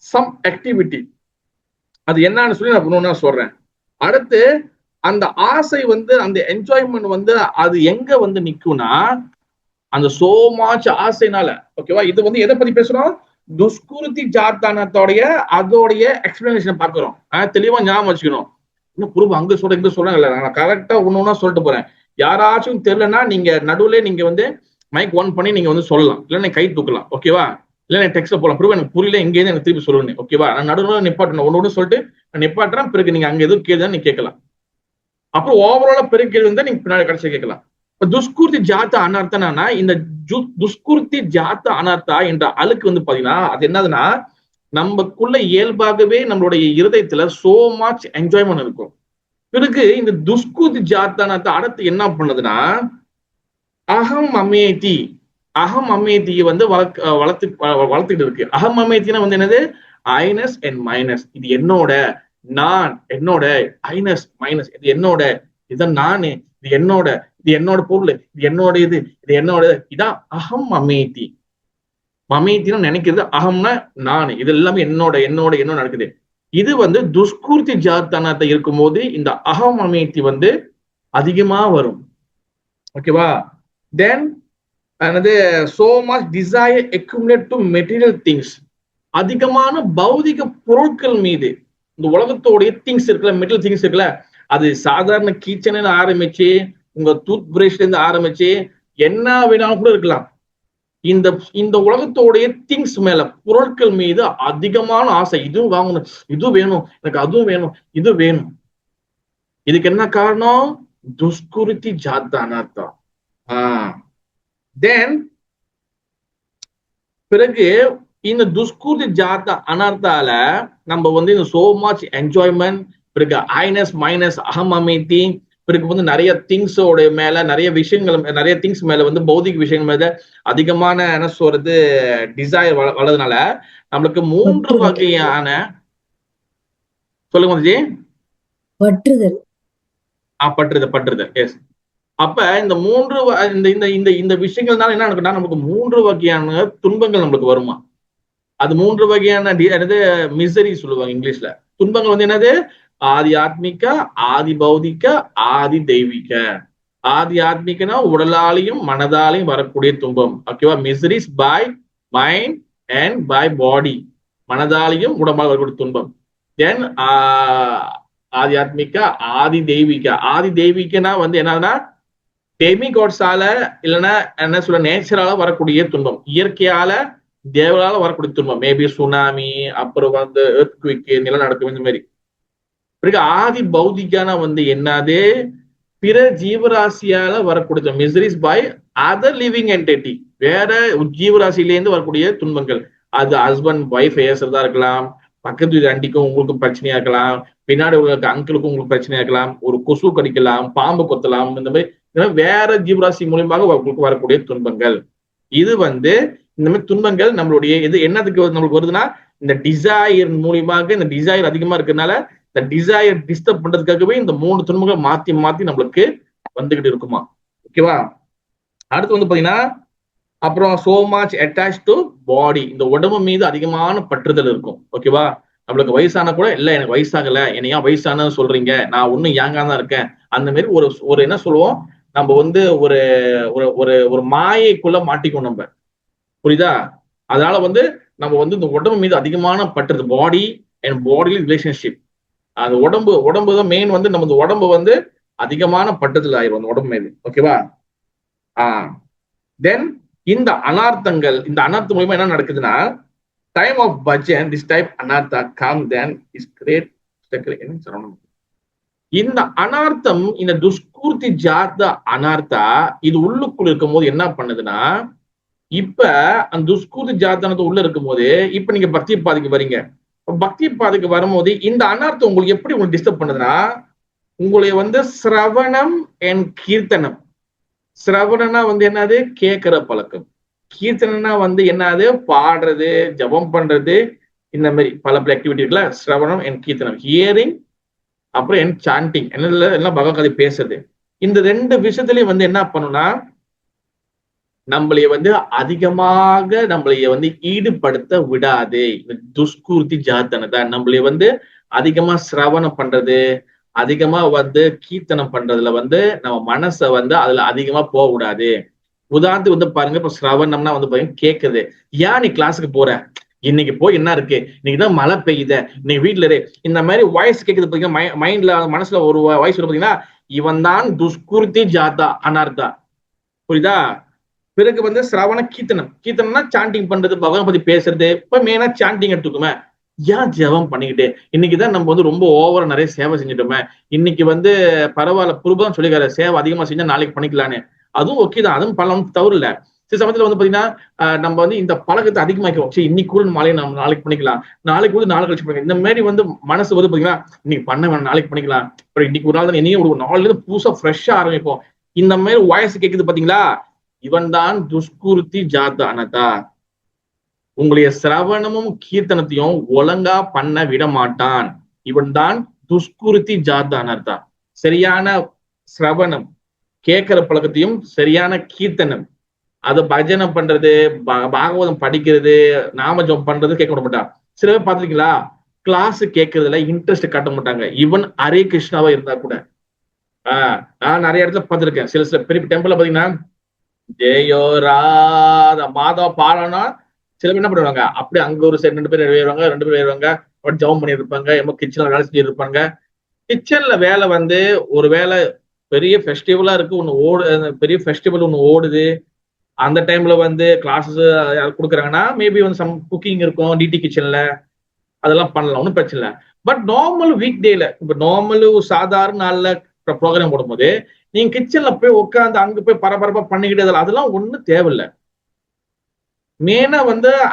சம் ஆக்டிவிட்டி, அது என்னன்னு சொல்லி நான் ஒண்ணு சொல்றேன். அடுத்து அந்த ஆசை வந்து அந்த என்ஜாய்மெண்ட் வந்து அது எங்க வந்து நிக்கும்னா, அந்த சோ மச் ஆசைனால. ஓகேவா? இது வந்து எதை பத்தி பேசுறோம்? துஷ்குருத்தி ஜாத்தானத்தோடைய அதோடைய எக்ஸ்பிளனேஷன் பாக்குறோம். தெளிவா ஞாபகம் வச்சுக்கணும். இன்னும் குரூப் அங்க சொல்ற இங்க சொல்றேன் இல்ல, நான் கரெக்டா ஒண்ணு சொல்லிட்டு போறேன். யாராச்சும் தெரியலன்னா நீங்க நடுவுல நீங்க வந்து மைக் ஒன் பண்ணி நீங்க வந்து சொல்லலாம், இல்ல கை தூக்கலாம். ஓகேவா? இல்ல டெக்ஸ்ட் போலாம். பிறகு எனக்கு புரியல, எங்க இருந்து எனக்கு திருப்பி சொல்லணும். ஓகேவா? நான் நடுவுல நிப்பாட்டணும், ஒண்ணு சொல்லிட்டு நான் நிப்பாட்டுறேன். பிறகு நீங்க அங்க எதுவும் கேள்வி நீங்க கேட்கலாம். அப்புறம் ஓவராலா பெரிய கேள்வி வந்து நீங்க பின்னாடி கடைசி கேட்கலாம். இப்ப துஷ்குர்த்தி ஜாத்த அனர்த்தனா, இந்த துஷ்குர்த்தி ஜாத்த அனர்த்தா என்ற அழுக்கு வந்து பாத்தீங்கன்னா அது என்னதுன்னா, நமக்குள்ள இயல்பாகவே நம்மளுடைய இருதயத்துல சோ மச் என்ஜாய்மெண்ட் இருக்கும். பிறகு இந்த துஷ்குர்த்தி ஜாத்தானத்தை அடுத்து என்ன பண்ணுதுன்னா, அகம் அமேதி, அகம் அமேதியை வந்து வளர்த்துட்டு இருக்கு. அகம் அமேதினா வந்து என்னது? ஐனஸ் அண்ட் மைனஸ். இது என்னோட, நான், என்னோட, ஐனஸ் மைனஸ், இது என்னோட, இதான் நானு, இது என்னோட, இது என்னோட பொருள், இது என்னோட, இது என்னோட, இதான் அகம் அமேதி. அமேதினா நினைக்கிறது, அகம்னா நான், இது எல்லாமே என்னோட என்னோட என்னோட நடக்குது. இது வந்து துஷ்கூர்த்தி ஜாத்தானத்தை இருக்கும்போது இந்த அகம் அமேதி வந்து அதிகமா வரும். ஓகேவா? தென் another so much desire accumulate to material things. அதிகமான பௌதிக பொருட்கள் மீது, இந்த உலகத்தோடைய திங்ஸ் இருக்குல்ல, மெட்டீரியல் திங்ஸ் இருக்குல்ல, அது சாதாரண கிச்சன்ல ஆரம்பிச்சு உங்க டூத் பிரஷ்ல இருந்து ஆரம்பிச்சு என்ன வேணாலும் கூட இருக்கலாம். இந்த உலகத்தோடைய திங்ஸ் மேல, பொருட்கள் மீது அதிகமான ஆசை. இதுவும் வாங்கணும், இது வேணும் எனக்கு, அதுவும் வேணும், இது வேணும். இதுக்கு என்ன காரணம்? துஷ்குருத்தி ஜாத்தானர்த்தம். தென் பிறகு இந்த துஷ்குருத்தி ஜாத்த அனர்த்தால நம்ம வந்து இந்த சோ மச் என்ஜாய்மெண்ட், பிறகு ஐனஸ் மைனஸ் அகம் அமேதி, பிறகு வந்து நிறைய திங்ஸோட மேல, நிறைய விஷயங்கள், நிறைய திங்ஸ் மேல வந்து பௌதிக விஷயங்கள் மேல அதிகமான என்ன சொல்றது டிசைர் வளர்றதுனால நம்மளுக்கு 3 வகையான, சொல்லுங்க ஜி.
பற்றுதல்.
பற்றுதல். எஸ். அப்ப இந்த 3 இந்த விஷயங்கள்னால என்ன நடக்கும்னா, நமக்கு 3 வகையான துன்பங்கள் நம்மளுக்கு வருமா. அது 3 வகையான மிசரி சொல்லுவாங்க இங்கிலீஷ்ல. துன்பங்கள் வந்து என்னது? ஆதி ஆத்மிக, ஆதி பௌதிக, ஆதி தெய்வீக. ஆதி ஆத்மிகனா உடலாலையும் மனதாலையும் வரக்கூடிய துன்பம். ஓகேவா? Miseries by mind and by body, மனதாலையும் உடம்பால் வரக்கூடிய துன்பம். தென் ஆதி ஆத்மிக, ஆதி தெய்வீக. ஆதி தெய்வீகனா வந்து என்னன்னா டெமிகாட்ஸால இல்லைன்னா என்ன சொல்ல நேச்சரால வரக்கூடிய துன்பம், இயற்கையால தேவரால வரக்கூடிய துன்பம். மேபி சுனாமி, அப்புறம் வந்து எர்த்குவிக், நிலநடுக்கம், இந்த மாதிரி. பிறகு ஆதி பௌதிகான வந்து என்னது? பிற ஜீவராசியால வரக்கூடிய miseries by other living entity, வேற ஜீவராசியிலேருந்து வரக்கூடிய துன்பங்கள். அது ஹஸ்பண்ட் ஒய்ஃப் ஏசுறதா இருக்கலாம், பக்கத்து வீட்டு ஆண்டிக்கும் உங்களுக்கும் பிரச்சனையா இருக்கலாம், பின்னாடி உள்ள அங்கிளுக்கும் உங்களுக்கு பிரச்சனையா இருக்கலாம், ஒரு கொசு கடிக்கலாம், பாம்பு கொத்தலாம், இந்த மாதிரி வேற ஜீவராசி மூலியமாக உங்களுக்கு வரக்கூடிய துன்பங்கள். இது இந்த மாதிரி துன்பங்கள் நம்மளுடைய இது என்னதுக்கு நம்மளுக்கு வருதுன்னா, இந்த டிசைர் மூலியமாக, இந்த டிசைர் அதிகமா இருக்கிறதுனால இந்த டிசைர் டிஸ்டர்ப் பண்றதுக்காகவே இந்த 3 துன்பங்கள் மாத்தி மாத்தி நம்மளுக்கு வந்துகிட்டு இருக்குமா. ஓகேவா. அடுத்து பாத்தீங்கன்னா அப்புறம் so much attached to body, இந்த உடம்பு மீது அதிகமான பற்றுதல் இருக்கும். ஓகேவா. நம்மளுக்கு வயசான கூட இல்ல எனக்கு வயசாகல, என்ன ஏன் வயசான சொல்றீங்க, நான் ஒன்னும் யாங்கா தான் இருக்கேன், அந்த மாதிரி ஒரு என்ன சொல்லுவோம், நம்ம ஒரு ஒரு ஒரு மாயைக்குள்ள மாட்டிக்கும் நம்ம. புரியுதா. அதனால நம்ம இந்த உடம்பு மீது அதிகமான பற்றுது, பாடி அண்ட் பாடி ரிலேஷன்ஷிப். அது உடம்பு தான் மெயின். நம்ம இந்த உடம்பு அதிகமான பற்றுதல் ஆயிரும் அந்த உடம்பு மீது. ஓகேவா. தென் இந்த அனார்த்தங்கள், இந்த அனார்த்தம் மூலமா என்ன நடக்குதுன்னா, time of bhajan this type அனார்த்தா கம் தென் இஸ் கிரேட். இந்த அனார்த்தம், இந்த துஷ்கூர்த்தி ஜாத அனார்த்தா இது உள்ளுக்குள்ள இருக்கும் போது என்ன பண்ணுதுன்னா, இப்ப அந்த துஷ்கூர்த்தி ஜாத்தனத்து உள்ள இருக்கும் போது இப்ப நீங்க பக்தி பாதைக்கு வரீங்க. பக்தி பாதைக்கு வரும்போது இந்த அனார்த்தம் உங்களுக்கு எப்படி உங்களுக்கு டிஸ்டர்ப் பண்ணுதுன்னா, உங்களுடைய சிரவணம் அண்ட் கீர்த்தனம். சிரவணனா என்னது, கேட்கிற பழக்கம். கீர்த்தனா என்னது, பாடுறது, ஜபம் பண்றது, இந்த மாதிரி பல ஆக்டிவிட்டி இருக்குல்ல. சிரவணம் அண்ட் கீர்த்தனம், ஹியரிங் அப்புறம் அண்ட் சாண்டிங், எல்லாம் பகவத்கதை பேசுறது. இந்த 2 விஷயத்துலயும் என்ன பண்ணும்னா, நம்மளைய அதிகமாக நம்மளைய ஈடுபடுத்த விடாது. இந்த துஷ்கூர்த்தி ஜாத்தனதா நம்மளைய அதிகமா சிரவணம் பண்றது, அதிகமா கீர்த்தனம் பண்றதுல நம்ம மனசை அதுல அதிகமா போக விடாது. உதாரணத்துக்கு பாருங்க, இப்ப சிரவணம்னா பாருங்க கேக்குது. ஏன் நீ கிளாஸுக்கு போற, இன்னைக்கு போய் என்ன இருக்கு, இன்னைக்குதான் மழை பெய்யுத, இன்னைக்கு வீட்டுல இரு, இந்த மாதிரி வாய்ஸ் கேக்குது பாத்தீங்கன்னா, மைண்ட்ல மனசுல ஒரு வாய்ஸ் பாத்தீங்கன்னா, இவன் தான் துஷ்கூர்த்தி ஜாத்தா அனார்த்தா. புரியுதா. பிறகு சிரவண கீர்த்தனம். கீர்த்தனம்னா சாண்டிங் பண்றது, பகவான் பத்தி பேசுறது. இப்ப மெயினா சாண்டிங் எடுத்துக்குமே. ஏன் ஜெபம் பண்ணிக்கிட்டு, இன்னைக்குதான் நம்ம ரொம்ப ஓவரா நிறைய சேவை செஞ்சுட்டோமே, இன்னைக்கு பரவாயில்ல புருபம் சொல்லிக்காரு, சேவை அதிகமா செஞ்சா நாளைக்கு பண்ணிக்கலான்னு. அதுவும் ஓகே தான், அதுவும் பலம் தவறு இல்ல. சில சமயத்துல பாத்தீங்கன்னா நம்ம இந்த பழக்கத்தை அதிகமாக்கிறோம். சரி இன்னைக்கு கூட மாலையை நம்ம நாளைக்கு பண்ணிக்கலாம், நாளைக்கு கூட நாளை கழிச்சு பண்ணிக்கலாம். இந்த மாதிரி மனசு பாத்தீங்கன்னா, இன்னைக்கு பண்ண வேணும் நாளைக்கு பண்ணிக்கலாம், அப்புறம் இன்னைக்கு ஒரு நாள் தான் என்னையும் ஒரு நாள்ல இருந்து புதுசா ஃப்ரெஷ்ஷா ஆரம்பிப்போம். இந்த மாதிரி வாய்ஸ் கேக்குது பாத்தீங்களா, இவன் தான் துஷ்கூர்த்தி ஜாத அனதா. உங்களுடைய சிரவணமும் கீர்த்தனத்தையும் ஒழுங்கா பண்ண விட மாட்டான். இவன் தான் துஷ்கூர்த்தி ஜாத அனர்த்தா. சரியான சிரவணம் கேட்கிற பழக்கத்தையும், சரியான கீர்த்தனம், அது பஜனை பண்றது, பாகவதம் படிக்கிறது, நாமஜம் பண்றது கேட்க விட மாட்டான். சில பேர் பாத்திருக்கீங்களா, கிளாஸ் கேட்கறதுல இன்ட்ரெஸ்ட் காட்ட மாட்டாங்க. ஈவன் ஹரே கிருஷ்ணாவா இருந்தா கூட. நான் நிறைய இடத்துல பார்த்திருக்கேன். சில பெரிய டெம்பிள்ல பாத்தீங்கன்னா, ஜெயோ ராதா மாதவ பாடனா சில பேர் என்ன பண்ணுவாங்க, அப்படியே அங்க ஒரு சைடு 2 பேர் எழுதுவாங்க, 2 பேர் எழுதுவாங்க, ஜபம் பண்ணி இருப்பாங்க, கிச்சன்ல வேலை செஞ்சு இருப்பாங்க. கிச்சன்ல வேலை ஒரு வேலை பெரிய ஃபெஸ்டிவலா இருக்கு, பெரிய ஃபெஸ்டிவல் ஒண்ணு ஓடுது, அந்த டைம்ல கிளாஸஸ் கொடுக்குறாங்கன்னா மேபி சம் குக்கிங் இருக்கும் டிடி கிச்சன்ல, அதெல்லாம் பண்ணலாம், ஒன்றும் பிரச்சனை இல்லை. பட் நார்மல் வீக் டேல, இப்ப நார்மல் சாதாரண நாள்ல ப்ரோக்ராம் போடும்போது நீங்க கிச்சன்ல போய் உட்காந்து அங்க போய் பரபரப்பா பண்ணிக்கிட்டு அதெல்லாம் ஒண்ணும் தேவையில்லை. மெயினா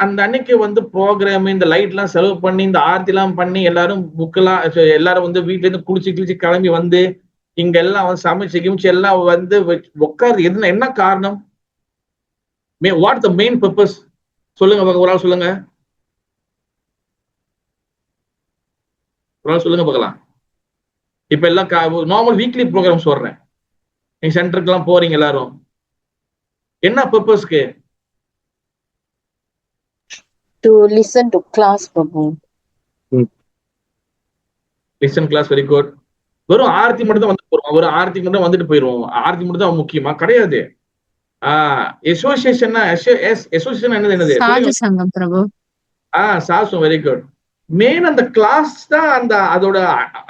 அந்த அன்னைக்கு ப்ரோக்ராம், இந்த லைட் எல்லாம் செலவு பண்ணி, இந்த ஆர்த்தி எல்லாம் பண்ணி, எல்லாரும் புக்கெல்லாம் எல்லாரும் வீட்டுல இருந்து குளிச்சு கிளம்பி இங்க எல்லாம் சமைச்சு கிமிச்சு எல்லாம் உட்காரு. என்ன காரணம், வாட் த மெயின் பர்பஸ் சொல்லுங்க, ஒரு ஆள் சொல்லுங்க, ஒரு ஆள் சொல்லுங்க பார்க்கலாம். இப்ப எல்லாம் நார்மல் வீக்லி ப்ரோக்ராம்ஸ் வர்றேன், நீங்க சென்டருக்கு எல்லாம் போறீங்க எல்லாரும், என்ன பர்பஸ்க்கு?
To listen to class, Prabhu.
Listen class, very good. வெறும் ஆர்த்தி மட்டும் தான் போறோம், ஒரு ஆர்த்தி மட்டும் வந்துட்டு போயிருவோம். ஆர்த்தி மட்டும் தான் முக்கியமா கிடையாது. அசோசியேஷன் என்னது?
சாது சங்கம் பிரபு.
சாசம், வெரி குட். மெயின் அந்த கிளாஸ் தான், அதோட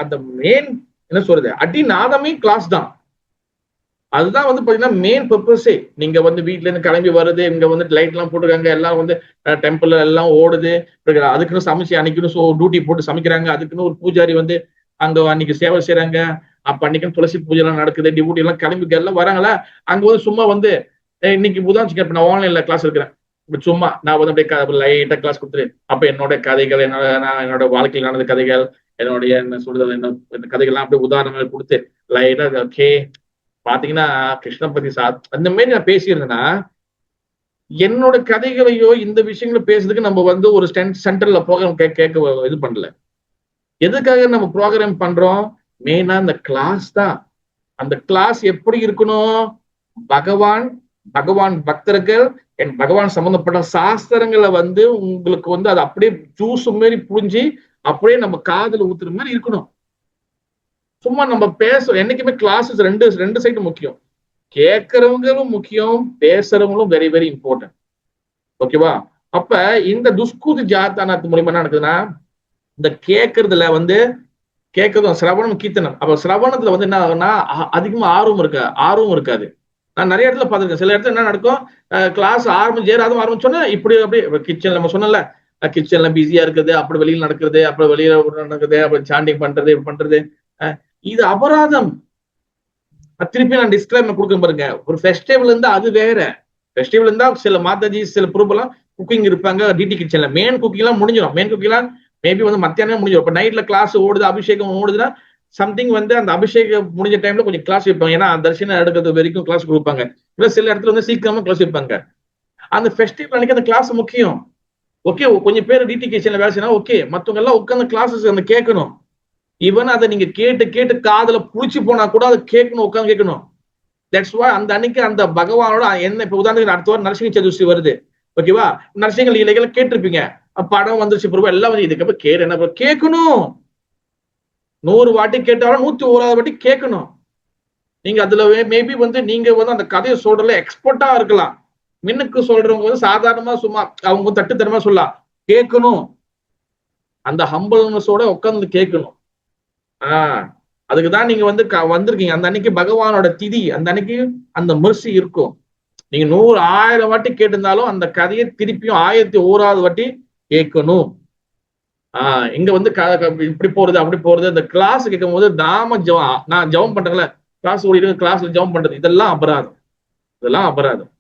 அந்த மெயின் என்ன சொல்றது, அடிநாதமே கிளாஸ் தான். அதுதான் பாத்தீங்கன்னா மெயின் பர்பஸே. நீங்க வீட்டுல இருந்து கிளம்பி வருது, இங்க லைட் எல்லாம் போட்டுருக்காங்க, எல்லாம் டெம்பிள் எல்லாம் ஓடுது, அதுக்குன்னு சமைச்சு அன்னைக்குன்னு டியூட்டி போட்டு சமைக்கிறாங்க, அதுக்குன்னு ஒரு பூஜாரி அங்க அன்னைக்கு சேவை செய்யறாங்க, அப்ப அன்னைக்கு துளசி பூஜை எல்லாம் நடக்குது, டியூட்டி எல்லாம் கிளம்பி எல்லாம் வராங்களா, அங்க வந்து சும்மா வந்து இன்னைக்கு உதாரணத்துக்கு நான் ஆன்லைன்ல கிளாஸ் இருக்கிறேன், சும்மா நான் வந்து அப்படியே லைட்டா கிளாஸ் கொடுத்துரு, அப்ப என்னோட கதைகள், என்னோட வாழ்க்கையில் நடந்த கதைகள், என்னுடைய என்ன சொல்றது, என்ன கதைகள்லாம் அப்படியே உதாரணங்கள் கொடுத்து லைட்டா ஓகே பாத்தீங்கன்னா கிருஷ்ண பத்தி அந்த மாதிரி நான் பேசியிருந்தேன்னா, என்னோட கதைகளையோ இந்த விஷயங்களை பேசுறதுக்கு நம்ம வந்து ஒரு சென்டர்ல ப்ரோக்ராம் கேட்க இது பண்ணல. எதுக்காக நம்ம ப்ரோக்ராம் பண்றோம்? மெயினா இந்த கிளாஸ் தான். அந்த கிளாஸ் எப்படி இருக்கணும்? பகவான் பக்தர்கள் என் பகவான் சம்பந்தப்பட்ட சாஸ்திரங்களை வந்து உங்களுக்கு வந்து அது அப்படியே ஜூஸ் மாரி புரிஞ்சு அப்படியே நம்ம காதுல ஊத்துற மாதிரி இருக்கணும். சும்மா நம்ம என்னைக்குமே கிளாஸஸ் ரெண்டு சைடு முக்கியம். கேட்கறவங்களும் முக்கியம், பேசுறவங்களும் வெரி வெரி இம்பார்ட்டன்ட். ஓகேவா? அப்ப இந்த துஷ்குதி ஜாத்தானத்து மூலியமா என்ன நடக்குதுன்னா, இந்த கேட்கறதுல வந்து கேட்கறதும் சிரவணம் கீர்த்தனம். அப்ப சிரவணத்துல வந்து என்ன ஆகும்னா அதிகமா ஆர்வம் இருக்காது. நான் நிறைய இடத்துல பார்த்திருக்கேன். சில இடத்துல என்ன நடக்கும், கிளாஸ் ஆரம்பிச்சோன்னா இப்படி அப்படியே கிச்சன்ல நம்ம சொன்னல, கிச்சன்ல பிஸியா இருக்குது, அப்படி வெளியில நடக்கிறது, அப்படி வெளியில நடக்குது, அப்படி சாண்டிங் பண்றது இது அபராதம். திருப்பி நான் டிஸ்கிளைமர் கொடுக்க பாருங்க. ஒரு ஃபெஸ்டிவல் இருந்தா அது வேற. ஃபெஸ்டிவல் இருந்தா சில மாதாஜி சில குரூப் எல்லாம் குக்கிங் இருப்பாங்க, டிடி கிச்சன்ல மெயின் குக்கிங் எல்லாம் முடிஞ்சிடும். மெயின் குக்கிங் எல்லாம் மேபி வந்து மத்தியானம் முடிஞ்சிடும். இப்ப நைட்ல கிளாஸ் ஓடுது, அபிஷேகம் ஓடுதுன்னா சம்திங் வந்து அந்த அபிஷேகம் முடிஞ்ச டைம்ல கொஞ்சம் கிளாஸ் வைப்பாங்க. ஏன்னா தரிசனம் எடுக்கிறது வரைக்கும் கிளாஸ் கொடுப்பாங்க. இல்ல சில இடத்துல வந்து சீக்கிரமா கிளாஸ் வைப்பாங்க. அந்த ஃபெஸ்டிவல் அன்னைக்கு அந்த கிளாஸ் முக்கியம். ஓகே, கொஞ்சம் பேர் டிடி கிச்சன்ல வேலை செய்யணும். ஓகே, மத்தவங்க எல்லாம் உட்காந்து கிளாஸஸ் அந்த கேட்கணும். ஈவன் அதை நீங்க கேட்டு காதுல புளிச்சு போனா கூட அதை கேட்கணும், உட்காந்து கேட்கணும். தட்ஸ் வை அந்த அன்னைக்கு அந்த பகவானோட என்ன இப்ப உதாரணத்துக்கு அடுத்த வாரம் நரசிங்க சதுர்த்தி வருது. ஓகேவா? நரசிங்க லீலைகளை கேட்டிருப்பீங்க. படம் வந்துருச்சு பிறகு எல்லாம் வந்து இதுக்கப்புறம் என்ன கேட்கணும். 100 வாட்டி கேட்டாலும் 101வது வாட்டி கேட்கணும். நீங்க அதுல மேபி வந்து நீங்க வந்து அந்த கதையை சொல்றதுல எக்ஸ்பர்ட்டா இருக்கலாம். மின்னுக்கு சொல்றவங்க வந்து சாதாரணமா சும்மா அவங்க தட்டுத்தனமா சொல்லலாம். கேட்கணும், அந்த ஹம்பிள்னஸோட உட்கார்ந்து கேட்கணும். அதுக்குதான் நீங்க வந்து வந்திருக்கீங்க. அந்த அன்னைக்கு பகவானோட திதி, அந்த அன்னைக்கு அந்த மெர்சி இருக்கும். நீங்க 100,000 வாட்டி கேட்டிருந்தாலும் அந்த கதையை திருப்பியும் 1001வது வாட்டி கேட்கணும். இங்க வந்து இப்படி போறது அப்படி போறது, இந்த கிளாஸ் கேட்கும் போது நான் ஜெபம் பண்றேன்ல, கிளாஸ் ஓடிட்டு கிளாஸ்ல ஜெபம் பண்றது, இதெல்லாம் அபராதம்.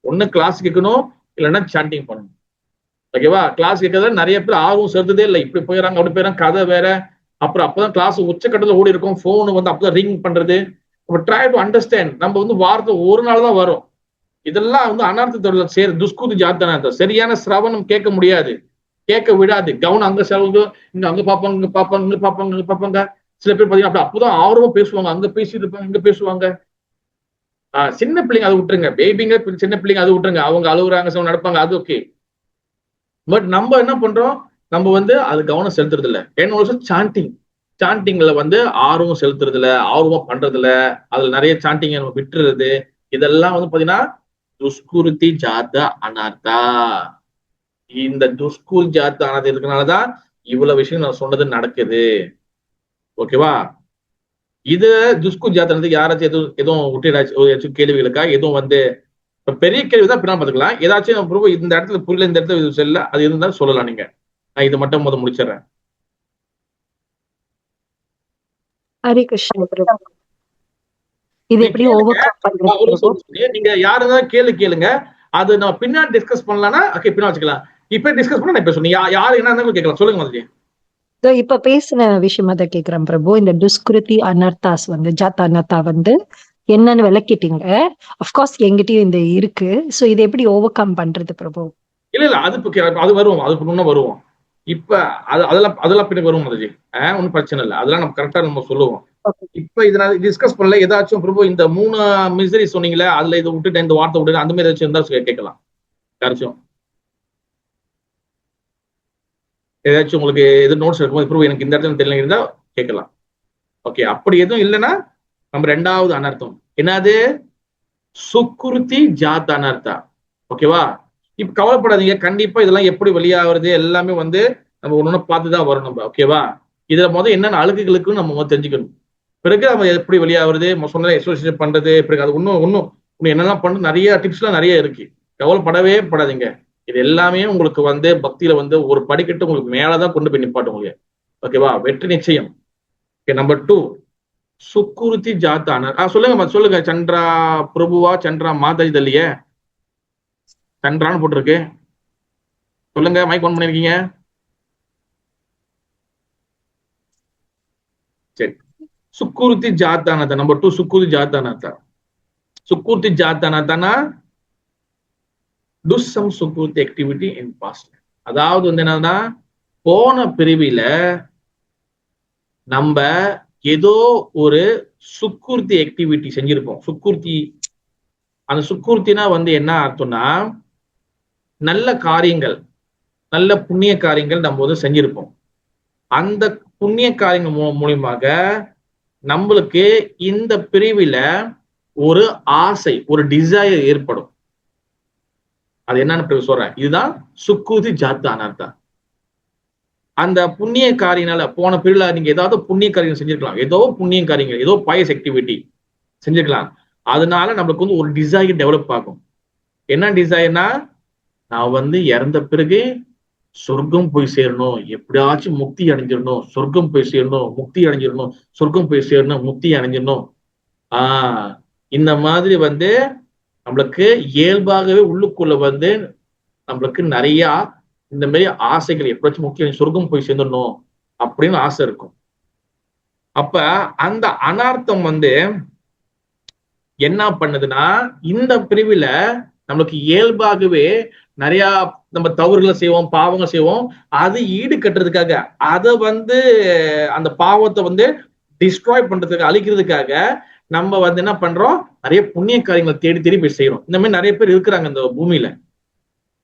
ஒண்ணு கிளாஸ் கேட்கணும், இல்லைன்னா சாண்டிங் பண்ணணும். ஓகேவா? கிளாஸ் கேட்கறத நிறைய பேர் ஆர்வம் செலுத்ததே இல்லை. இப்படி போயிடறாங்க, அப்படி போயிடறாங்க, கதை வேற. அப்புறம் அப்பதான் கிளாஸ் உச்சக்கட்டத்துல ஓடி இருக்கும், போன் வந்து அப்பதான் ரிங் பண்றது. Try to understand. நம்ம வந்து வாரத்தை ஒரு நாள் தான் வரும். இதெல்லாம் வந்து அனர்த்தத்தோட துஷ்குதி ஜாத்தனார்த்தம். சரியான சிரவணம் கேட்க முடியாது, கேட்க விடாது. கவனம் அங்க செலவு, இங்க அங்க பாப்பாங்க. சில பேர் பாத்தீங்கன்னா அப்பதான் ஆர்வமா பேசுவாங்க, அங்க பேசிட்டு இருப்பாங்க, இங்க பேசுவாங்க. சின்ன பிள்ளைங்க அதை விட்டுருங்க, பேபிங்க சின்ன பிள்ளைங்க அதை விட்டுருங்க, அவங்க அழுகுறாங்க நடப்பாங்க, அது ஓகே. பட் நம்ம என்ன பண்றோம், நம்ம வந்து அது கவனம் செலுத்துறது இல்லை. என்ன சாண்டிங்ல வந்து ஆர்வம் செலுத்துறது இல்லை, ஆர்வம் பண்றது இல்லை. அதுல நிறைய சாண்டிங் நம்ம விட்டுறது. இதெல்லாம் வந்து பாத்தீங்கன்னா துஷ்குருதி ஜாத்த அனார்த்தா. இந்த துஷ்குல் ஜாத்த அனார்த்தம் இருக்கனாலதான் இவ்வளவு விஷயம் நான் சொன்னது நடக்குது. ஓகேவா? இது துஷ்குல் ஜாத்த யாராச்சும் எதுவும் விட்டு கேள்விகளுக்கா எதுவும் வந்து பெரிய கேள்விதான் பின்னால் பாத்துக்கலாம். ஏதாச்சும் இந்த இடத்துல புரியல, இந்த இடத்துல இது செல்ல, அது இருந்தாலும் சொல்லலாம். நீங்க நான் இது மட்டும் முடிச்சிடறேன்.
ஹரி கிருஷ்ண பிரபு. இது எப்படி ஓவர் கம் பண்றது?
நீங்க யாருதான் கேளுங்க, அது நான் பின்னாடி டிஸ்கஸ் பண்ணலாம்னா ஓகே, பின்னா வச்சுக்கலாம். இப்ப டிஸ்கஸ் பண்ண நான் இப்ப சொன்னேன், யாரு என்ன இருந்தாலும் கேட்கலாம். சொல்லுங்க மாதிரி.
இப்ப பேசின விஷயமா தான் கேக்குறேன் பிரபு. இந்த துஷ்கிருதி அனர்த்தாஸ் வந்து ஜாத் அனர்த்தா வந்து என்னன்னு விளக்கிட்டீங்க. அப்கோர்ஸ் எங்கிட்டயும் இந்த இருக்கு. சோ இதை எப்படி ஓவர் கம் பண்றது பிரபு?
இல்ல அது வருவோம், அது முன்ன வருவோம். இப்ப அதெல்லாம் பின்னாடி வருவோம் மதுஜி. ஒன்னும் பிரச்சனை இல்லை, அதெல்லாம் நம்ம கரெக்டா நம்ம சொல்லுவோம். இப்ப இதை நான் டிஸ்கஸ் பண்ணல. ஏதாச்சும் பிரபு இந்த 3 மிசரி சொன்னீங்களே, அதுல இதை விட்டுட்டு இந்த வார்த்தை விட்டுட்டு அந்த மாதிரி ஏதாச்சும் இருந்தா கேட்கலாம். யாராச்சும் ஏதாச்சும் உங்களுக்கு எது நோட்ஸ் இருக்கும்போது பிரபு எனக்கு இந்த இடத்துல தெரியல இருந்தா கேட்கலாம். ஓகே, அப்படி எதுவும் இல்லைன்னா நம்ம 2வது அனர்த்தம் என்னது, சுக்குருதி ஜாத் அனர்த்தா. ஓகேவா? இப்ப கவலைப்படாதீங்க, கண்டிப்பா இதெல்லாம் எப்படி வெளியாகிறது எல்லாமே வந்து நம்ம ஒண்ணு பார்த்துதான் வரும் நம்ம. ஓகேவா? இதுல என்னென்ன அழுகுகளுக்கும் நம்ம தெரிஞ்சுக்கணும். பிறகு நம்ம எப்படி வெளியாகிறது, சொன்ன எக்ஸசைஸ் பண்றது, பிறகு அது இன்னும் என்னெல்லாம் பண்றது, நிறைய டிப்ஸ் எல்லாம் நிறைய இருக்கு. கவலைப்படவே படாதீங்க. இது எல்லாமே உங்களுக்கு வந்து பக்தியில வந்து ஒரு படிக்கட்டு உங்களுக்கு மேலதான் கொண்டு போய் நிப்பாட்டும் உங்களுக்கு. ஓகேவா? வெற்றி நிச்சயம். ஓகே, நம்பர் 2 சுக்குருத்தி ஜாத்தான சொல்லுங்க சந்திரா பிரபுவா சந்திரா மாதாஜி தள்ளிய சந்திரான்னு போட்டிருக்கு. சொல்லுங்க, மைக் ஆன் பண்ணிருக்கீங்க. சரி, சுக்குருத்தி ஜாத்தானதா. நம்பர் 2 சுக்குருத்தி ஜாத்தானதா. சுக்குருத்தி ஜாத்தானதானா do some சுக்குருத்தி ஆக்டிவிட்டி இன் பாஸ்ட். அதாவது வந்து என்னன்னா, போன பிரிவில நம்ம ஏதோ ஒரு சுக்குருத்தி ஆக்டிவிட்டி செஞ்சிருப்போம். சுக்குருத்தி, அந்த சுக்குருத்தினா வந்து என்ன அர்த்தம்னா, நல்ல காரியங்கள், நல்ல புண்ணிய காரியங்கள் நம்ம வந்து செஞ்சிருப்போம். அந்த புண்ணிய காரியங்கள் மூலியமாக நம்மளுக்கு இந்த பிரிவில ஒரு ஆசை, ஒரு டிசைர் ஏற்படும். அது என்னன்னு சொல்றேன். இதுதான் சுக்குருத்தி ஜாத்தானதா. அந்த புண்ணிய காரியனால போன பிரிவுல நீங்க ஏதாவது புண்ணிய காரியங்கள் செஞ்சிருக்கலாம், ஏதோ புண்ணிய காரியங்கள், ஏதோ பயஸ் ஆக்டிவிட்டி செஞ்சிருக்கலாம். அதனால நம்மளுக்கு வந்து ஒரு டிசைர் டெவலப் ஆகும். என்ன டிசைர்னா, நான் வந்து இறந்த பிறகு சொர்க்கம் போய் சேரணும், எப்படியாச்சும் முக்தி அடைஞ்சிடணும், சொர்க்கம் போய் சேரணும், முக்தி அடைஞ்சிடணும், சொர்க்கம் போய் சேரணும், முக்தி அடைஞ்சிடணும். இந்த மாதிரி வந்து நம்மளுக்கு இயல்பாகவே உள்ளுக்குள்ள வந்து நம்மளுக்கு நிறைய இந்த மாதிரி ஆசைகள், எப்படியாச்சும் முக்கியம் சொர்க்கம் போய் சேர்ந்துடணும் அப்படின்னு ஆசை இருக்கும். அப்ப அந்த அனார்த்தம் வந்து என்ன பண்ணுதுன்னா, இந்த பிரிவுல நம்மளுக்கு இயல்பாகவே நிறைய நம்ம தவறுகளை செய்வோம், பாவங்கள் செய்வோம். அது ஈடு கட்டுறதுக்காக, அதை வந்து அந்த பாவத்தை வந்து டிஸ்ட்ராய் பண்றதுக்கு, அழிக்கிறதுக்காக நம்ம வந்து என்ன பண்றோம், நிறைய புண்ணிய காரியங்களை தேடி தேடி போய் செய்யறோம். இந்த மாதிரி நிறைய பேர் இருக்கிறாங்க இந்த பூமியில.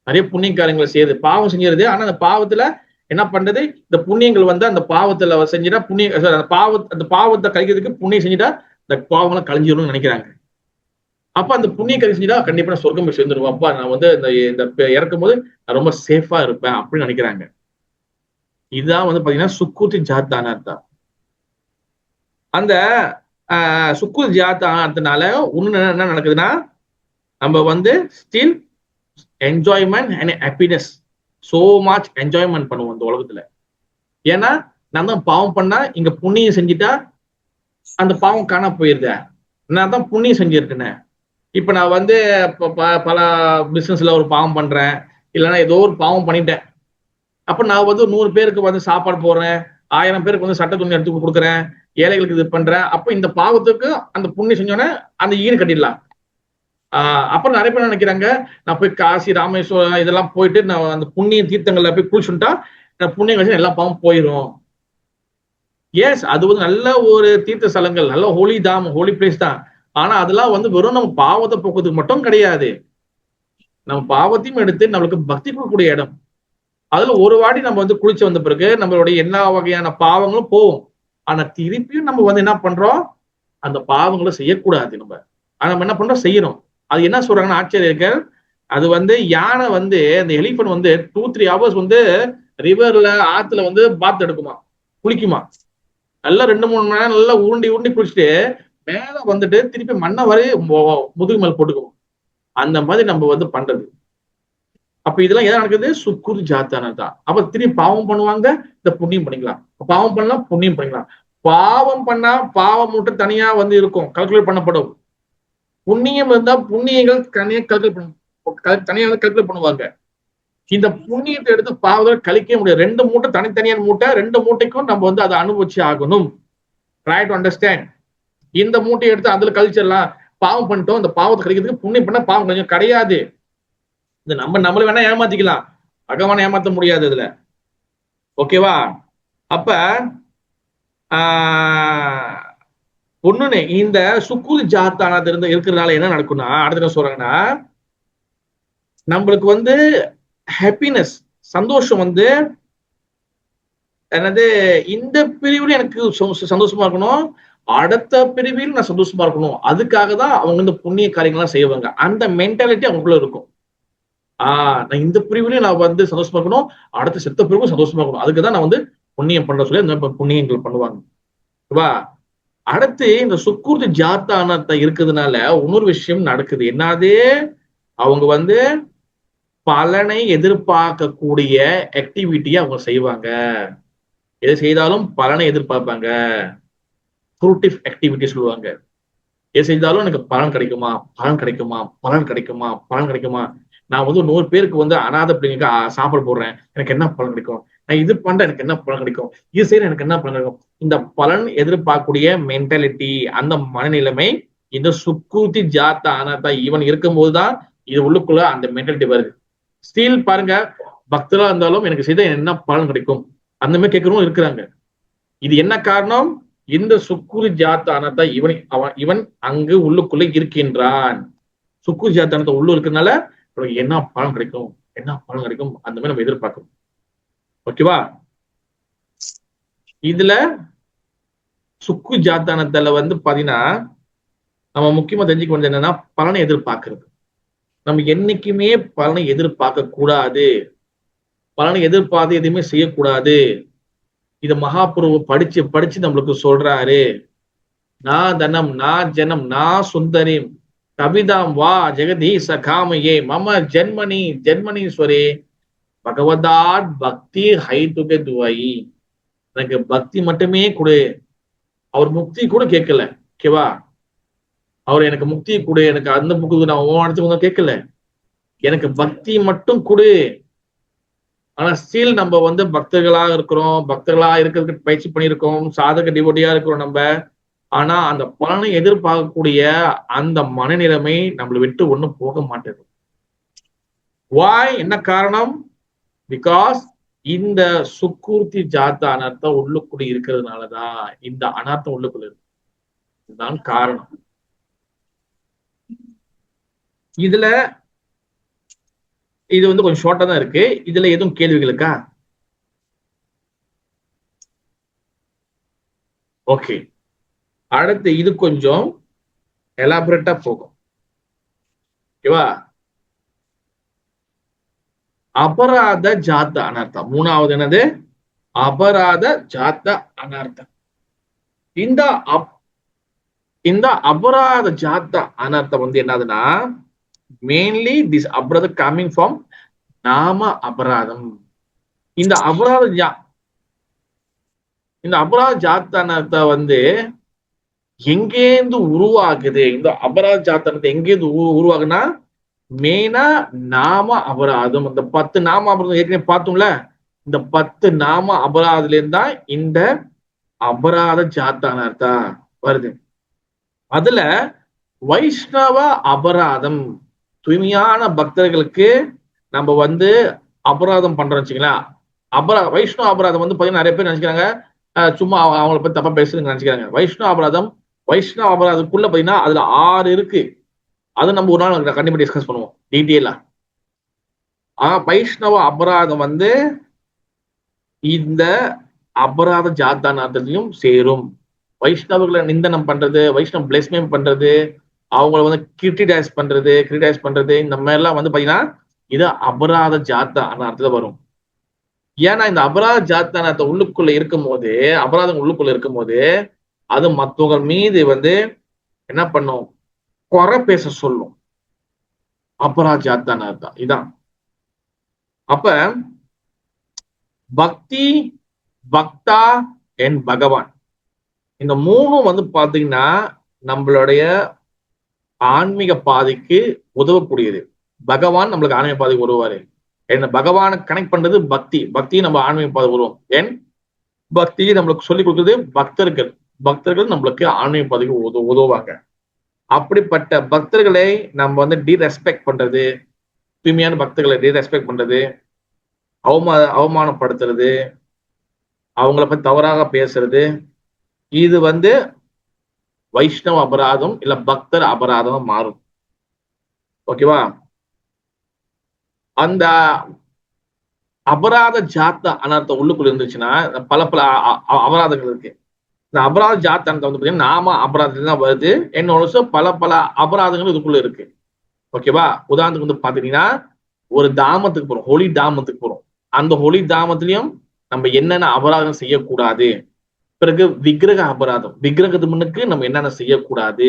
நிறைய புண்ணிய காரியங்களை செய்யுது, பாவம் செஞ்சிருது. ஆனா அந்த பாவத்துல என்ன பண்றது, இந்த புண்ணியங்கள் வந்து அந்த பாவத்துல செஞ்சுட்டா அந்த பாவத்தை கழிக்கிறதுக்கு புண்ணியம் செஞ்சுட்டா இந்த பாவங்களை கழிஞ்சிடணும்னு நினைக்கிறாங்க. அப்ப அந்த புண்ணிய காரியம் செஞ்சுட்டா கண்டிப்பா நான் சொர்க்கம் போய் சேர்ந்துருவோம், அப்பா நான் வந்து இந்த இறக்கும் போது நான் ரொம்ப சேஃபா இருப்பேன் அப்படின்னு நினைக்கிறாங்க. இதுதான் வந்து பாத்தீங்கன்னா சுக்குருத்தி ஜாத்தானதா. அந்த சுக்குருத்தி ஜாத்தானதுனால ஒண்ணு என்ன நடக்குதுன்னா, நம்ம வந்து still enjoyment and happiness, so much enjoyment பண்ணுவோம் இந்த உலகத்துல. ஏன்னா நான் தான் பாவம் பண்ணா, இங்க புண்ணியம் செஞ்சுட்டா அந்த பாவம் காண போயிருத, நான் தான் புண்ணியம் செஞ்சிருக்கேன்னு. இப்ப நான் வந்து பல பிசினஸ்ல ஒரு பாவம் பண்றேன், இல்லைன்னா ஏதோ ஒரு பாவம் பண்ணிட்டேன். அப்ப நான் வந்து 100 பேருக்கு வந்து சாப்பாடு போடுறேன், 1000 பேருக்கு வந்து சட்ட துணி எடுத்து கொடுக்குறேன், ஏழைகளுக்கு இது பண்றேன். அப்ப இந்த பாவத்துக்கு அந்த புண்ணியம் செஞ்சோன்னே அந்த ஈடு கட்டிடலாம். அப்புறம் நிறைய பேர் நினைக்கிறாங்க, நான் போய் காசி ராமேஸ்வரம் இதெல்லாம் போயிட்டு நான் அந்த புண்ணிய தீர்த்தங்கள்ல போய் குளிச்சுட்டா புண்ணியம் கழிச்சு எல்லா பாவம் போயிடும். எஸ், அது வந்து நல்ல ஒரு தீர்த்த ஸ்தலங்கள், நல்ல ஹோலி தாம், ஹோலி பிளேஸ் தான். ஆனா அதெல்லாம் வந்து வெறும் நம்ம பாவத்தை போக்குறதுக்கு மட்டும் கிடையாது, நம்ம பாவத்தையும் எடுத்து நம்மளுக்கு பக்தி கொடுக்கக்கூடிய இடம். அதுல ஒரு வாட்டி நம்ம வந்து குளிச்சு வந்த பிறகு நம்மளுடைய எல்லா வகையான பாவங்களும் போகும். ஆனா திருப்பியும் நம்ம வந்து என்ன பண்றோம், அந்த பாவங்களை செய்யக்கூடாது. நம்ம என்ன பண்றோம், செய்யணும். அது என்ன சொல்றாங்கன்னா ஆச்சரியர்கள், அது வந்து யானை வந்து அந்த எலிபென்ட் வந்து 2-3 hours வந்து ரிவர்ல ஆத்துல வந்து பாத் எடுக்குமா, குளிக்குமா. நல்லா 2-3 மணி நேரம் நல்லா உருண்டி உருண்டி குளிச்சுட்டு மேல வந்துட்டு திருப்பி மண்ணை வரை முதுகு மேல் போட்டுக்குவோம். அந்த மாதிரி நம்ம வந்து பண்றது. அப்ப இதெல்லாம் எதாவது நடக்குது, சுக்குரு ஜாத்தானதா. அப்ப திருப்பி பாவம் பண்ணுவாங்க, இந்த புண்ணியம் பண்ணிக்கலாம். பாவம் பண்ணலாம், புண்ணியம் பண்ணிக்கலாம். பாவம் பண்ணா பாவம் மட்டும் தனியா வந்து இருக்கும், கால்குலேட் பண்ணப்படும். புண்ணியம் இருந்தா புண்ணியங்கள் தனியா கால்குலேட் பண்ணுவாங்க. இந்த புண்ணியத்தை எடுத்து பாவத்தை கழிக்க முடியாது. 2 மூட்டை தனித்தனியான மூட்டை, 2 மூட்டைக்கும் நம்ம வந்து அதை அனுபவிச்சு ஆகணும். Try to understand. இந்த மூட்டையை எடுத்து அதுல கழிச்சிடலாம், பாவம் பண்ணிட்டோம், இந்த பாவத்தை கழிக்கிறதுக்கு புண்ணியம் பண்ணா பாவம் கொஞ்சம் கிடையாது. இது நம்மள வேணா ஏமாத்திக்கலாம், பகவானை ஏமாத்த முடியாது இதுல. ஓகேவா? அப்ப ஒண்ணுன்னு இந்த சுக்குரு ஜாத்தானது இருக்கிறதுனால என்ன நடக்கும்னா, அடுத்த சொல்றாங்கன்னா, நம்மளுக்கு வந்து ஹாப்பினஸ், சந்தோஷம் வந்து என்னது, இந்த பிரிவுல எனக்கு சந்தோஷமா இருக்கணும், அடுத்த பிரிவில் நான் சந்தோஷமா இருக்கணும். அதுக்காக தான் அவங்க இந்த புண்ணிய காரியங்கள்லாம் செய்வாங்க. அந்த மென்டாலிட்டி அவங்களுக்குள்ள இருக்கும். நான் இந்த பிரிவுலயும் நான் வந்து சந்தோஷமா இருக்கணும், அடுத்த செத்த பிரிவும் சந்தோஷமா இருக்கணும், அதுக்குதான் நான் வந்து புண்ணியம் பண்ற சொல்லி அந்த புண்ணியங்கள் பண்ணுவாங்க. ஓகேவா? அடுத்து இந்த சுக்குருத்தி ஜாத்தானத்தை இருக்கிறதுனால இன்னொரு விஷயம் நடக்குது. என்னது, அவங்க வந்து பலனை எதிர்பார்க்கக்கூடிய ஆக்டிவிட்டியை அவங்க செய்வாங்க. எது செய்தாலும் பலனை எதிர்பார்ப்பாங்க. ஃப்ரூட்டிவ் ஆக்டிவிட்டி சொல்லுவாங்க. எது செஞ்சாலும் எனக்கு பலன் கிடைக்குமா, பலன் கிடைக்குமா, பலன் கிடைக்குமா, பலன் கிடைக்குமா. நான் வந்து 100 பேருக்கு வந்து அனாதை பிள்ளைங்களுக்கு சாப்பாடு போடுறேன், எனக்கு என்ன பலன் கிடைக்கும். நான் இது பண்றேன், எனக்கு என்ன பலன் கிடைக்கும். இது செய்யறேன், எனக்கு என்ன பலன் கிடைக்கும். இந்த பலன் எதிர்பார்க்கக்கூடிய மென்டாலிட்டி, அந்த மனநிலைமை இந்த சுக்குத்தி ஜாத்தா அனாத்தா இவன் இருக்கும்போதுதான் இது உள்ளுக்குள்ள அந்த மென்டாலிட்டி வருது. ஸ்டில் பாருங்க, பக்தரா இருந்தாலும் எனக்கு செய்த என்ன பலன் கிடைக்கும் அந்த மாதிரி கேட்கறவங்க இருக்கிறாங்க. இது என்ன காரணம்? இந்த சுக்குரு ஜாத்தானத்தை இவன் அங்கு உள்ளுக்குள்ள இருக்கின்றான். சுக்குரு ஜாத்தானத்தை உள்ள இருக்கிறதுனால என்ன பலன் கிடைக்கும், என்ன பலன் கிடைக்கும் அந்த மாதிரி நம்ம எதிர்பார்க்கணும். ஓகேவா? இதுல சுக்கு ஜாத்தானத்துல வந்து பாத்தீங்கன்னா நம்ம முக்கியமா தெரிஞ்சுக்க வேண்டியது என்னன்னா, பலனை எதிர்பார்க்கறது. நம்ம என்னைக்குமே பலனை எதிர்பார்க்க கூடாது. பலனை எதிர்பார்த்து எதுவுமே செய்யக்கூடாது. இத மகாபுருவ படிச்சு படிச்சு நம்மளுக்கு சொல்றாரு. நான் தனம் நான் ஜனம் நான் சுந்தரிம் கவிதாம் வா ஜெகதி சகாமையே மம ஜென்மனி ஜென்மனீஸ்வரே பகவதாட் பக்தி ஹைதுகே துவாயி. எனக்கு பக்தி மட்டுமே கொடு. அவர் முக்தி கூட கேட்கல. ஓகேவா? அவர் எனக்கு முக்தி கொடு, எனக்கு அந்த புக்கு நான் இடத்துக்கு கேட்கல, எனக்கு பக்தி மட்டும் கொடு. ஆனா ஸ்டில் நம்ம வந்து பக்தர்களா இருக்கிறோம், பக்தர்களா இருக்கிறதுக்கு பயிற்சி பண்ணியிருக்கோம், சாதக டிவோட்டியா இருக்கிறோம் நம்ம. ஆனா அந்த பலனை எதிர்பார்க்கக்கூடிய அந்த மனநிலைமை நம்மளை விட்டு ஒண்ணும் போக மாட்டேது. வாய் என்ன காரணம்? பிகாஸ் இந்த சுக்கூர்த்தி ஜாத்த அனர்த்தம் உள்ளுக்குள்ள இருக்கிறதுனாலதான் இந்த அனர்த்தம் உள்ளுக்குள்ள இருக்கு. இதுதான் காரணம். இதுல இது வந்து கொஞ்சம் ஷார்ட்டா தான் இருக்கு. இதுல எதுவும் கேள்விகளுக்கா? ஓகே, அடுத்து இது கொஞ்சம் எலாபரேட்டா போகும். ஓகேவா? அபராத ஜாத்த அனர்த்தம். மூணாவது என்னது? அபராத ஜாத்த அனர்த்தம். இந்த அபராத ஜாத்த அனர்த்தம் வந்து என்னதுன்னா, மெயின்லி திஸ் அபராதம் கமிங் ஃப்ரம் நாம அபராதம். இந்த அபராத ஜாத்த அனர்த்தம் வந்து எங்கேந்து உருவாகுது? இந்த அபராத ஜாத்த அனர்த்தம் எங்கேந்து உருவாகுனா, மெயினா நாம அபராதம். இந்த 10 நாம அபராதம் ஏற்கனவே பார்த்தோம்ல, இந்த 10 நாம அபராதத்துல இருந்தா இந்த அபராத ஜாத்த அனர்த்தம் வருது. அதுல வைஷ்ணவ அபராதம், தூய்மையான பக்தர்களுக்கு நம்ம வந்து அபராதம் பண்றோம் வச்சுக்கலாம். வைஷ்ணவ அபராதம் வந்து பாத்தீங்கன்னா நிறைய பேர் நினைச்சுக்கிறாங்க சும்மா அவங்கள பத்தி தப்பா பேசுறதுன்னு நினைச்சுக்கிறாங்க. வைஷ்ணவ அபராதத்துக்குள்ள பாத்தீங்கன்னா அதுல 6 இருக்கு. அது நம்ம ஒரு நாள் கண்டிப்பா டிஸ்கஸ் பண்ணுவோம் டீட்டெயிலா. வைஷ்ணவ அபராதம் வந்து இந்த அபராத ஜாத்தானத்திலையும் சேரும். வைஷ்ணவர்களை நிந்தனம் பண்றது, வைஷ்ணவ பிளேஸ்மெண்ட் பண்றது, அவங்கள வந்து கிரிட்டிசைஸ் பண்றது இந்த மாதிரி எல்லாம் வந்து பாத்தீங்கன்னா இது அபராத ஜாத்த அனர்த்தத்துல வரும். ஏன்னா இந்த அபராத ஜாத்த அனர்த்தம் உள்ளுக்குள்ள இருக்கும்போது, அபராதம் உள்ளுக்குள்ள இருக்கும்போது அது மற்றவங்க மீது வந்து என்ன பண்ணும்? குறை பேச சொல்லும். அபராத ஜாத்த அனர்த்தம் இதான். அப்ப பக்தி, பக்தா அண்ட் பகவான், இந்த மூணும் வந்து பாத்தீங்கன்னா நம்மளுடைய ஆன்மீக பாதைக்கு உதவக்கூடியது. பகவான் நம்மளுக்கு ஆன்மீக பாதைக்கு உதவுவாரு. என்ன பகவானை கனெக்ட் பண்றது பக்தி நம்ம ஆன்மீக பாதை உருவம். ஏன் பக்தியை நம்மளுக்கு சொல்லிக் கொடுக்குறது பக்தர்கள் நம்மளுக்கு ஆன்மீக பாதைக்கு உதவுவாங்க. அப்படிப்பட்ட பக்தர்களை நம்ம வந்து டிரெஸ்பெக்ட் பண்றது, தூய்மையான பக்தர்களை டிரெஸ்பெக்ட் பண்றது, அவமானப்படுத்துறது, அவங்கள பத்தி தவறாக பேசுறது, இது வந்து வைஷ்ணவ அபராதம் இல்ல பக்தர் அபராதம் மாறும். ஓகேவா? அந்த அபராத ஜாத்த அனர்த்தம் உள்ளுக்குள்ள இருந்துச்சுன்னா பல அபராதங்கள் இருக்கு. இந்த அபராத ஜாத்த அனர்த்தம் வந்து பாத்தீங்கன்னா நாம அபராதத்துல தான் வருது. என்னோட பல அபராதங்கள் இதுக்குள்ள இருக்கு. ஓகேவா? உதாரணத்துக்கு வந்து பாத்தீங்கன்னா ஒரு தாமத்துக்கு போறோம், ஹோலி தாமத்துக்கு போறோம். அந்த ஹோலி தாமத்திலையும் நம்ம என்னென்ன அபராதம் செய்யக்கூடாது. பிறகு விக்கிரக அபராதம், விக்கிரகத்து முன்னுக்கு நம்ம என்னென்ன செய்யக்கூடாது.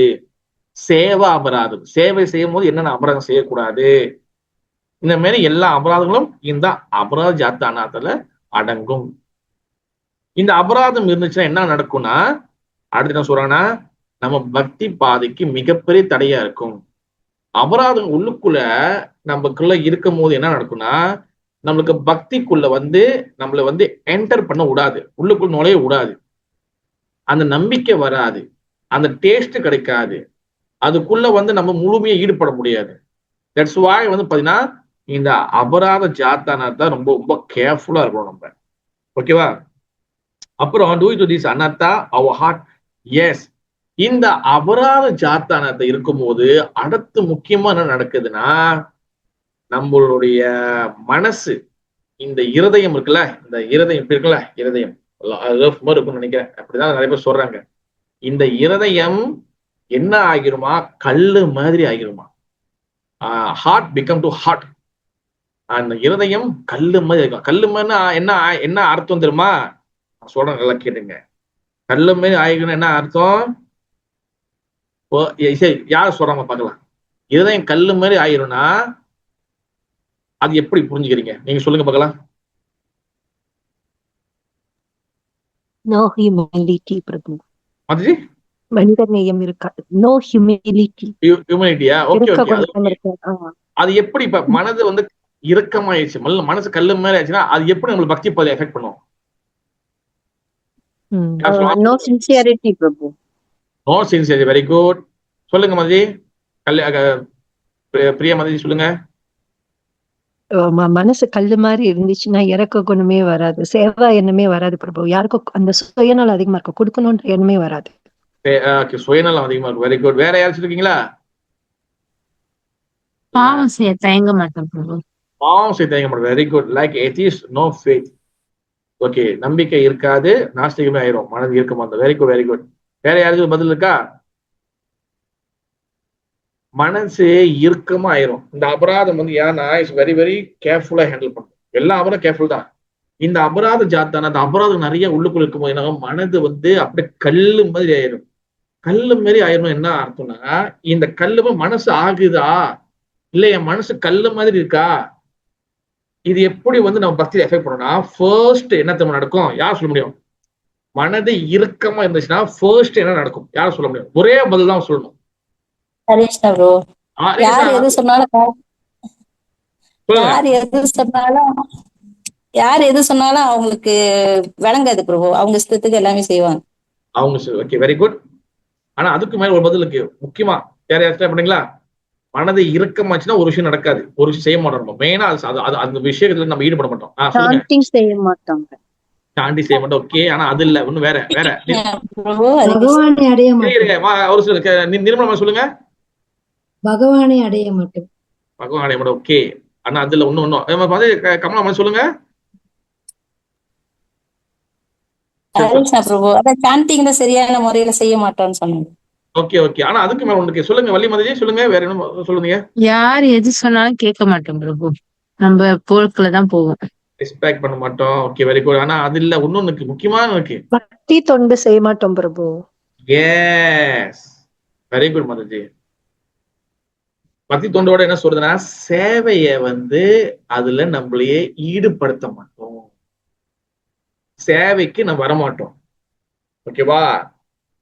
சேவா அபராதம், சேவை செய்யும் போது என்னென்ன அபராதம் செய்யக்கூடாது. இந்த மாதிரி எல்லா அபராதங்களும் இந்த அபராத ஜாத்த அனர்த்தத்துல அடங்கும். இந்த அபராதம் இருந்துச்சுன்னா என்ன நடக்கும்னா, அடுத்து என்ன சொல்றாங்கன்னா நம்ம பக்தி பாதைக்கு மிகப்பெரிய தடையா இருக்கும். அபராதம் உள்ளுக்குள்ள நமக்குள்ள இருக்கும் போது என்ன நடக்கும்னா, நம்மளுக்கு பக்திக்குள்ள வந்து நம்மள வந்து என்டர் பண்ண விடாது, உள்ளுக்குள்ள நுழைய விடாது. அந்த நம்பிக்கை வராது, அந்த டேஸ்ட் கிடைக்காது, அதுக்குள்ள வந்து நம்ம முழுமையா ஈடுபட முடியாது. தட்ஸ் வாய் வந்து பாத்தீங்கன்னா இந்த அபராத ஜாத்தானா தான் ரொம்ப ரொம்ப கேர்ஃபுல்லா இருக்கணும் நம்ம. ஓகேவா? அப்புறம் டூ டு திஸ் அனத்தா அவர் ஹார்ட். எஸ், இந்த அபராத ஜாத்தானத்தை இருக்கும்போது அடுத்து முக்கியமா என்ன நடக்குதுன்னா, நம்மளுடைய மனசு, இந்த இருதயம் இருக்குல்ல, இந்த இருதயம் இப்படி இருக்குல்ல, இருதயம் மாதிரி இருக்கும்னு நினைக்கிறேன், அப்படிதான் நிறைய பேர் சொல்றாங்க. இந்த இருதயம் என்ன ஆகிருமா, கல்லு மாதிரி ஆகிருமா. Heart become to hard. அந்த இருதயம் கல்லு மாதிரி இருக்கும். கல்லு மாதிரி என்ன என்ன அர்த்தம் தெரியுமா? நான் சொல்றேன், நல்லா கேட்டுங்க. கல்லு மாதிரி ஆகிக்கணும் என்ன அர்த்தம்? சரி, யார் சொல்றாங்க பார்க்கலாம். இருதயம் கல்லு மாதிரி ஆயிரும்னா அது எப்படி புரிஞ்சுக்கிறீங்க? நீங்க சொல்லுங்க பார்க்கலாம்.
No humility Prabhu.
மாதிரி
மனித நேயம் இருக்கா? No humility.
ஹியூமனிட்டியா? ஓகே
இருக்க
ஓகே.
கொஞ்சம் இருக்கு.
அது எப்படி இப்ப மனது வந்து இறுக்கமாயிடுச்சு, மனசு கல்லு மாதிரி ஆச்சுன்னா அது எப்படி நம்மளுக்கு பக்தி பாதை எஃபெக்ட் பண்ணும்?
No sincerity, Prabhu.
No sincerity. Very good. சொல்லுங்க மதி. பிரியா மதி சொல்லுங்க.
மனசு கல்லு மாதிரி இருந்துச்சுன்னா இறக்க குணமே வராது, சேவா எண்ணமே வராது பிரபு. யாருக்கும் அந்த சுயநலம் அதிகமா இருக்கும், கொடுக்கணும்ன்ற எண்ணமே வராது.
சுயநலம் அதிகமா இருக்கும். Very good. வேற யாராச்சும் இருக்கீங்களா?
பாவம் செய்ய தயங்க மாட்டேன் பிரபு.
பாவம் செய்ய தயங்க மாட்டேன். Very good. Like atheist, no faith. Okay, நம்பிக்கை இருக்காது, நாஸ்திகமே ஆயிரும், மனது இருக்க மாட்டோம். Very good, very good. வேற யாருக்கும் பதில் இருக்கா? மனசு இறுக்கமா ஆயிரும். இந்த அபராதம் வந்து ஏன்னா இட்ஸ் வெரி வெரி கேர்ஃபுல்லா ஹேண்டில் பண்ணும். எல்லா அபராதம் கேர்ஃபுல் தான். இந்த அபராத ஜாத்தான அந்த அபராதம் நிறைய உள்ளுக்குள்ள இருக்கும்போது என்ன மனது வந்து அப்படியே கல்லு மாதிரி ஆயிரும். கல்லு மாதிரி ஆயிரும் என்ன அர்த்தம்னா, இந்த கல்லு மனசு ஆகுதா இல்ல என் மனசு கல்லு மாதிரி இருக்கா, இது எப்படி வந்து நம்ம பக்தியை எஃபெக்ட் பண்ணோம்னா, ஃபர்ஸ்ட் என்ன தெரியுமா நடக்கும்? யார் சொல்ல முடியும்? மனது இறுக்கமா இருந்துச்சுன்னா ஃபர்ஸ்ட் என்ன நடக்கும்? யார் சொல்ல முடியும்? ஒரே பதில் தான் சொல்லணும்.
ஹரிஷ்ணா ப்ரோ, யார் எது சொன்னாலும்
சொல்லுங்க.
யார் எது சொன்னாலும் அவங்களுக்கு விளங்காது பிரபு. அவங்க இஷ்டத்துக்கு எல்லாமே செய்வாங்க.
அவங்க ஓகே, வெரி குட். ஆனா அதுக்கு மேல ஒரு பதில் இருக்கு முக்கியமா. யார் யார் பண்ணீங்களா? மனதை இறுக்கமாச்சுன்னா ஒரு விஷயம் நடக்காது, ஒரு விஷயம் செய்ய மாட்டோம். மெயினா அந்த விஷயத்துல நம்ம ஈடுபட மாட்டோம்.
Chanting செய்ய மாட்டாங்க.
தாண்டி செய்ய மாட்டோம். ஓகே, ஆனா அது இல்ல, ஒண்ணு வேற வேற.
பகவானை அடைய மாட்டோம்.
ஒரு சில நிர்மலமா சொல்லுங்க.
பகவானை அடைய மாட்டோம்.
பகவான் அடைய மாட்டோம். ஓகே, ஆனா அதுல ஒண்ணும் கமலா சொல்லுங்க.
ஹரிஷ்ணா பிரபு, அதான் சாண்டிங்ல சரியான முறையில செய்ய மாட்டோம்னு சொன்னாங்க.
ஓகே ஓகே, ஆனா அதுக்கு மேல ஒண்ணு சொல்லுங்க. வள்ளி மதிஜி சொல்லுங்க. வேற என்ன சொல்லுங்க?
யார் எது சொன்னாலும் கேட்க மாட்டோம் பிரபு, நம்ம போக்குலதான் போவோம்.
ரெஸ்பெக்ட் பண்ண மாட்டோம். Okay, very good. ஆனா அது இல்ல, ஒண்ணு முக்கியமான இருக்கு.
பக்தி தொண்டு செய்ய மாட்டோம் Prabhu.
Yes, very good Mathiji. பக்தி தொண்டோட என்ன சொல்றதுன்னா, சேவைய வந்து அதுல நம்மளையே ஈடுபடுத்த மாட்டோம், சேவைக்கு நம்ம வரமாட்டோம். ஓகேவா?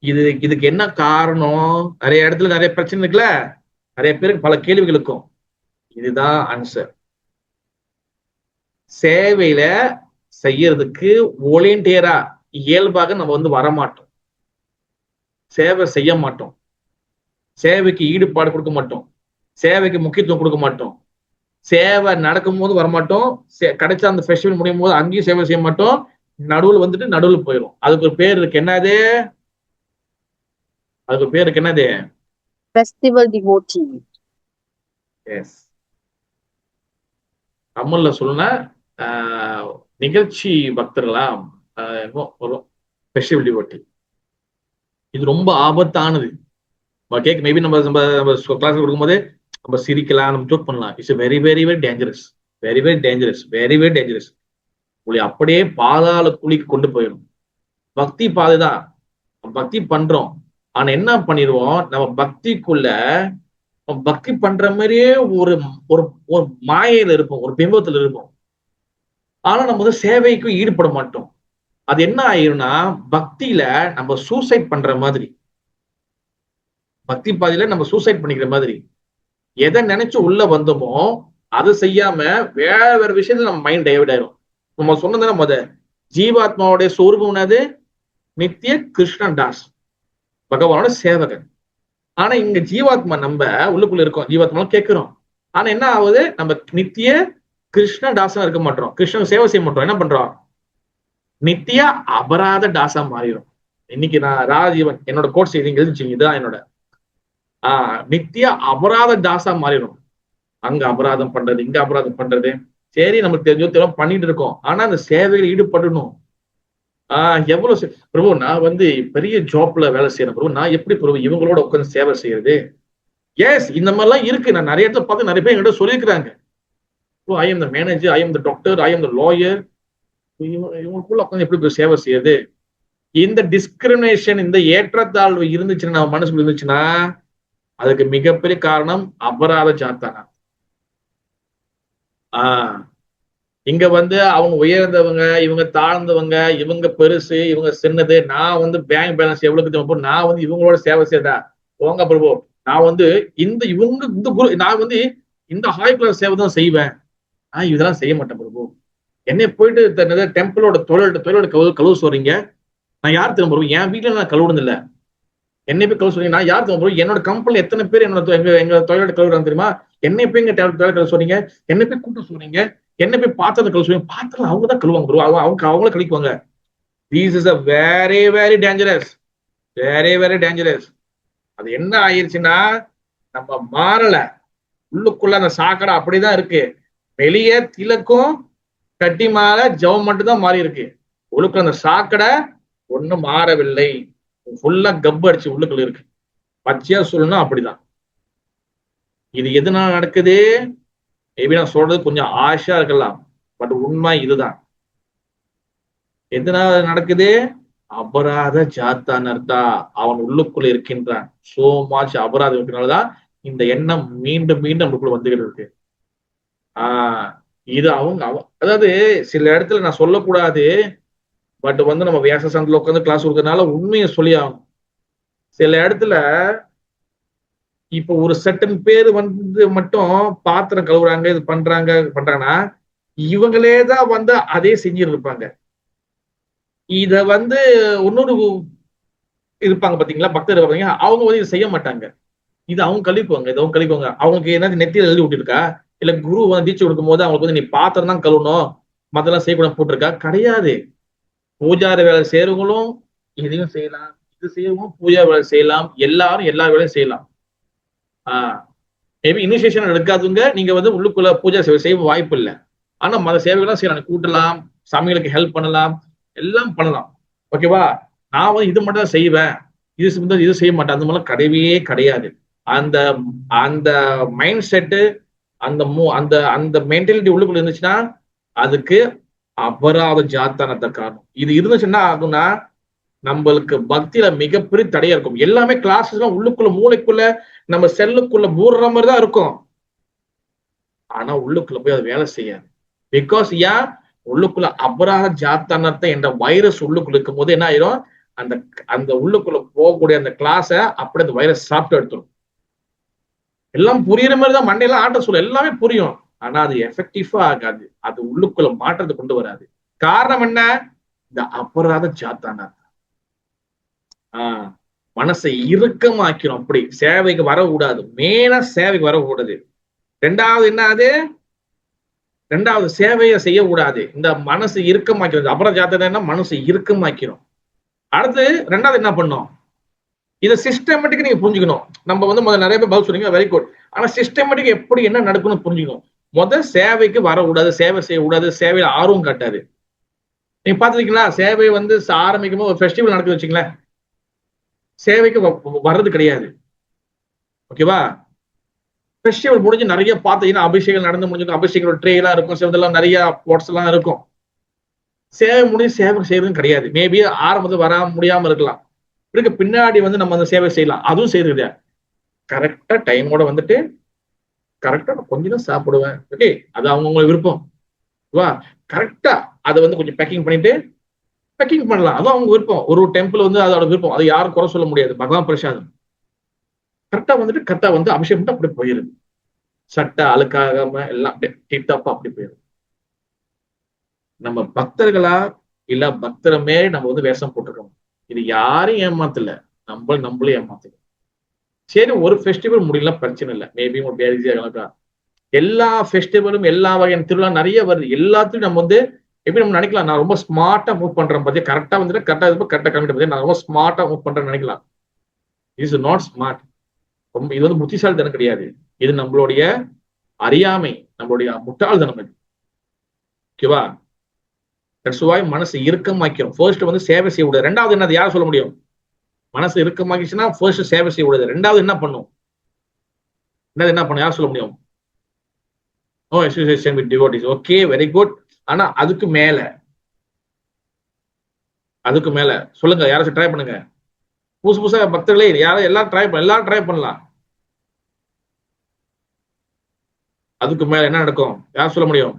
இதுக்கு என்ன காரணம்? நிறைய இடத்துல நிறைய பிரச்சனை இருக்குல்ல, நிறைய பேருக்கு பல கேள்விகள் இருக்கும். இதுதான் ஆன்சர். சேவையில செய்யறதுக்கு வாலண்டியரா இயல்பாக நம்ம வந்து வரமாட்டோம், சேவை செய்ய மாட்டோம், சேவைக்கு ஈடுபாடு கொடுக்க மாட்டோம், சேவைக்கு முக்கியத்துவம் கொடுக்க மாட்டோம், சேவை நடக்கும் போது வரமாட்டோம், கிடைச்ச அந்த ஃபெஸ்டிவல் முடியும் போது அங்கேயும் சேவை செய்ய மாட்டோம், நடுவில் வந்துட்டு நடுவில் போயிடும். அதுக்கு ஒரு பேர் இருக்கு. என்னது? அதுக்கு ஒரு பேர் இருக்கு. என்னது?
Festival devotee.
எஸ், தமிழ்ல சொல்லுனா நிகழ்ச்சி பக்தர்களா, ஃபெஸ்டிவல் டிவோட்டி. இது ரொம்ப ஆபத்தானது. கேக் மேபி நம்ம கிளாஸ் கொடுக்கும்போது நம்ம சிரிக்கலாம், நம்ம ஜோக் பண்ணலாம். It's very very very dangerous, very very dangerous, very very dangerous. உங்களை அப்படியே பாதாள குழிக்கு கொண்டு போயிடும். பக்தி பாதைதான், பக்தி பண்றோம். ஆனா என்ன பண்ணிடுவோம், நம்ம பக்திக்குள்ள பக்தி பண்ற மாதிரியே ஒரு ஒரு மாயையில இருப்போம், ஒரு பிம்பத்துல இருப்போம். ஆனா நம்ம வந்து சேவைக்கும் ஈடுபட மாட்டோம். அது என்ன ஆயிரும்னா பக்தியில நம்ம சூசைட் பண்ற மாதிரி, பக்தி பாதையில நம்ம சூசைட் பண்ணிக்கிற மாதிரி. எதை நினைச்சு உள்ள வந்தோமோ அதை செய்யாம வேற வேற விஷயத்துல நம்ம மைண்ட் டைவர்ட் ஆயிரும். நம்ம சொன்னதுன்னா ஜீவாத்மாவுடைய சொரூபம் என்னது? நித்திய கிருஷ்ணன் தாஸ், பகவானோட சேவகன். ஆனா இங்க ஜீவாத்மா நம்ம உள்ளுக்குள்ள இருக்கோம், ஜீவாத்மா கேட்கிறோம். ஆனா என்ன ஆகுது? நம்ம நித்திய கிருஷ்ண தாசா இருக்க மாட்டோம், கிருஷ்ணன் சேவை செய்ய மாட்டோம். என்ன பண்றோம்? நித்திய அபராத தாசா மாறிடும். இன்னைக்கு நான் ராஜீவன் என்னோட கோட் செய்தி எழுதிச்சிங்க, இதுதான் என்னோட நித்திய அபராத தாசா மாறிடும். அங்க அபராதம் பண்றது, இங்க அபராதம் பண்றது, சரி நமக்கு தெரிஞ்சோ பண்ணிட்டு இருக்கோம். ஆனா அந்த சேவையில் ஈடுபடணும். எவ்வளவு பிரபு, நான் பெரிய ஜாப்ல வேலை செய்யறேன் பிரபு, நான் எப்படி பிரபு இவங்களோட உட்காந்து சேவை செய்யறது? எஸ், இந்த மாதிரிலாம் இருக்கு. நான் நிறைய இடத்துல பார்த்து நிறைய பேர் என்கிட்ட சொல்லியிருக்கிறாங்க, I am the manager, I am the doctor, I am the lawyer, இவங்களுக்குள்ள உட்காந்து எப்படி போய் சேவை செய்யறது? இந்த டிஸ்கிரிமினேஷன், இந்த ஏற்றத்தாழ்வு இருந்துச்சுன்னா, நம்ம மனசுல இருந்துச்சுன்னா, அதுக்கு மிகப்பெரிய காரணம் அபராத ஜாத்தானா. இங்க அவங்க உயர்ந்தவங்க, இவங்க தாழ்ந்தவங்க, இவங்க பெருசு, இவங்க சின்னது. நான் பேங்க் பேலன்ஸ் எவ்வளவு, நான் இவங்களோட சேவை செய்தா போங்க பிரபு, நான் இந்த இவங்க இந்த குரு, நான் இந்த ஹாய் கிளாஸ் சேவை தான் செய்வேன். இதெல்லாம் செய்ய மாட்டேன் பிரபு. என்னை போயிட்டு டெம்பிளோட தொழிலோட கழுவு சொல்றீங்க. நான் யார் திரும்ப பிரபு? என் வீட்டுல நான் கழுவுனது இல்ல. என்னை போய் கழுவு சொல்றீங்க, நான் யார் திரும்ப பிரபு? என்னோட கம்பெனி எத்தனை பேர் என்னோட எங்க தொழிலோட கழுவுறாங்க தெரியுமா? என்னை போய் இங்க தொழில் கழுவு சொல்றீங்க, என்னை போய் கூட்ட சொல்றீங்க, என்ன போய் பாத்திரத்தை கழுவு சொல்லுங்க. பாத்திரம் அவங்க தான் கழுவாங்க ப்ரோ, அவங்கள கழிக்குவாங்க. This is a very very dangerous, very very dangerous. அது என்ன ஆயிடுச்சுன்னா, நம்ம மாறல, உள்ளுக்குள்ள அந்த சாக்கடை அப்படிதான் இருக்கு. வெளியே திலக்கும் கட்டி மாற ஜவம் மட்டும் தான் மாறி இருக்கு. உள்ளுக்குள்ள அந்த சாக்கடை ஒண்ணும் மாறவில்லை, ஃபுல்லா கப்பு அடிச்சு உள்ளுக்குள்ள இருக்கு. பச்சையா சொல்லணும்னா அப்படிதான். இது எதனால நடக்குது? மேபி நான் சொல்றது கொஞ்சம் ஆஷா இருக்கலாம், பட் உண்மை இதுதான். எதனால நடக்குது? அபராத ஜாத்தானர்த்தா, அவன் உள்ளுக்குள்ள இருக்கின்றான். சோ மச் அபராதம் இருக்கிறனாலதான் இந்த எண்ணம் மீண்டும் மீண்டும் நம்மளுக்குள்ள வந்துகிட்டு இருக்கு. இது அதாவது சில இடத்துல நான் சொல்லக்கூடாது, பட் நம்ம வியாச சந்தில உட்காந்து கிளாஸ் கொடுக்கறதுனால உண்மையை சொல்லி ஆகணும். சில இடத்துல இப்ப ஒரு சட்டன் பேர் மட்டும் பாத்திரம் கழுவுறாங்க, இது பண்றாங்கன்னா இவங்களேதான் அதே செஞ்சுட்டு இருப்பாங்க. இத இன்னொரு இருப்பாங்க பாத்தீங்களா, பக்தர் இருப்பாங்க, அவங்க இதை செய்ய மாட்டாங்க. இது அவங்க கழிப்புவாங்க, இது அவங்க கழிப்புவாங்க. அவங்களுக்கு என்ன நெத்தியில எழுதி விட்டுருக்கா, இல்ல குரு தீட்சை கொடுக்கும் போது அவங்களுக்கு நீ பாத்திரம் தான் கழுவணும், மத்தெல்லாம் செய்யக்கூடாது போட்டிருக்கா? கிடையாது. பூஜாரி வேலை செய்யறவங்களும் இதையும் செய்யலாம், இது செய்யறவங்களும் பூஜா வேலை செய்யலாம், எல்லாரும் எல்லா வேலையும் செய்யலாம். மேபி இனிஷியேஷன் எடுக்காதவங்க நீங்க உள்ளுக்குள்ள பூஜை செய்ய வாய்ப்பு இல்லை. ஆனா மத சேவைகள்லாம் செய்யலாம், கூட்டலாம், சாமிகளுக்கு ஹெல்ப் பண்ணலாம், எல்லாம் பண்ணலாம். ஓகேவா? நான் இது மட்டும் தான் செய்வேன், இது செய்ய மாட்டேன், அந்த மாதிரிலாம் கிடையவே கிடையாது. அந்த அந்த மைண்ட் செட்டு, அந்த அந்த அந்த மென்டாலிட்டி உள்ளுக்குள்ள இருந்துச்சுன்னா அதுக்கு அபராத ஜாத்தானத்தை காரணம். இது இருந்துச்சுன்னா ஆகும்னா நம்மளுக்கு பக்தியில மிகப்பெரிய தடையா இருக்கும். எல்லாமே கிளாஸஸ் எல்லாம் உள்ளுக்குள்ள மூளைக்குள்ள நம்ம செல்லுக்குள்ள மூடுற மாதிரி தான் இருக்கும். ஆனா உள்ளுக்குள்ள போய் அது வேலை செய்யாது. பிகாஸ் ஏன்? உள்ளுக்குள்ள அபராத ஜாத்தானத்தை என்ற வைரஸ் உள்ளுக்குள்ள இருக்கும் போது என்ன ஆயிரும், அந்த அந்த உள்ளுக்குள்ள போகக்கூடிய அந்த கிளாஸ அப்படி அந்த வைரஸ் சாப்பிட்டு எடுத்துரும். எல்லாம் புரியுற மாதிரி தான் மண்டையெல்லாம் ஆட்ட சொல்ல, எல்லாமே புரியும், ஆனா அது எஃபெக்டிவா ஆகாது, அது உள்ளுக்குள்ள மாற்றத்தை கொண்டு வராது. காரணம் என்ன? இந்த அபராத ஜாத்தான மனசை இறுக்கமாக்கிறோம். அப்படி சேவைக்கு வரக்கூடாது, மெயினா சேவைக்கு வரக்கூடாது. ரெண்டாவது என்ன? அது ரெண்டாவது சேவையை செய்யக்கூடாது. இந்த மனசு இறுக்கமாக்கிறது அபராத ஜாத்தான மனசு இறுக்கமாக்கிறோம். அடுத்து ரெண்டாவது என்ன பண்ணோம்? இதை சிஸ்டமேட்டிக்கா நீங்க புரிஞ்சுக்கணும். நம்ம முதல்ல நிறைய பேர் பதில் சொல்றீங்க, வெரி குட். ஆனா சிஸ்டமேட்டிக் எப்படி என்ன நடக்கணும்னு புரிஞ்சுக்கணும். முதல் சேவைக்கு வரக்கூடாது, சேவை செய்யக்கூடாது, சேவையில ஆர்வம் காட்டாது. நீங்க பாத்துருக்கீங்களா? சேவை ஆரம்பிக்கும் போது ஒரு ஃபெஸ்டிவல் நடக்குது வச்சுங்களேன், சேவைக்கு வர்றது கிடையாது. ஓகேவா? ஃபெஸ்டிவல் முடிஞ்சு நிறைய பாத்தீங்கன்னா அபிஷேகம் நடந்து முடிஞ்சிருக்கும், அபிஷேகம் ட்ரே எல்லாம் இருக்கும், சிவதெல்லாம் நிறைய போட்ஸ் எல்லாம் இருக்கும். சேவை முடிஞ்சு சேவை செய்யறதும் கிடையாது. மேபி ஆரம்பத்தில் வர முடியாம இருக்கலாம், இதுக்கு பின்னாடி நம்ம அந்த சேவை செய்யலாம், அதுவும் செய்யறது. கரெக்டா டைமோட கரெக்டா கொஞ்சம் தான் சாப்பிடுவேன், ஓகே, அது அவங்கவுங்க விருப்பம். கரெக்டா அதை கொஞ்சம் பேக்கிங் பண்ணிட்டு பேக்கிங் பண்ணலாம், அதுவும் அவங்க விருப்பம். ஒரு டெம்பிள் வந்து அதோட விருப்பம், அது யாரும் குறை சொல்ல முடியாது. பகவான் பிரசாதம் கரெக்டா வந்துட்டு கரெக்டா வந்து அபிஷேகம் பண்ணிட்டு அப்படி போயிருது. சட்டை அழுக்காகாம எல்லாம் டிட்டப்பா அப்படி போயிருது. நம்ம பக்தர்களா இல்ல பக்தரமே நம்ம வந்து வேஷம் போட்டுருக்கோம். இது யாரையும் ஏமாத்தல, நம்மளும் ஏமாத்தல. சரி, ஒரு ஃபெஸ்டிவல் முடியல, பிரச்சனை இல்லை. மேபி ஒரு பேரிசியா எல்லா ஃபெஸ்டிவலும் எல்லா வகையான திருவிழா நிறைய வருது. எல்லாத்தையும் நம்ம வந்து எப்படி நம்ம நினைக்கலாம், நான் ரொம்ப ஸ்மார்ட்டா மூவ் பண்றேன் பத்தி, கரெக்டா வந்துட்டு கரெக்டா கிளம்பிட்டு பத்தி நான் ரொம்ப ஸ்மார்ட்டா மூவ் பண்றேன்னு நினைக்கலாம். Is not smart. ரொம்ப இது வந்து புத்திசாலித்தனம் கிடையாது. இது நம்மளுடைய அறியாமை, நம்மளுடைய முட்டாள்தனம். இது ஓகேவா? தட்ஸ் வை மனசு இறுக்கமாக்கும். ஃபர்ஸ்ட் வந்து சேவை செய்ய விடாது. ரெண்டாவது என்ன, யாரும் சொல்ல முடியும்? மனசு இறுக்கமாக்கிச்சுன்னா ஃபர்ஸ்ட் சேவை செய்ய விடாது. ரெண்டாவது என்ன பண்ணும்? என்ன பண்ணும்? யார் சொல்ல முடியும்? Oh, association with devotees. Okay, very good. ஆனா அதுக்கு மேல சொல்லுங்க, யாராச்சும் ட்ரை பண்ணுங்க. புதுசா பக்தர்களே யாரும் எல்லாரும் ட்ரை பண்ணலாம். அதுக்கு மேல என்ன நடக்கும்? யார் சொல்ல முடியும்?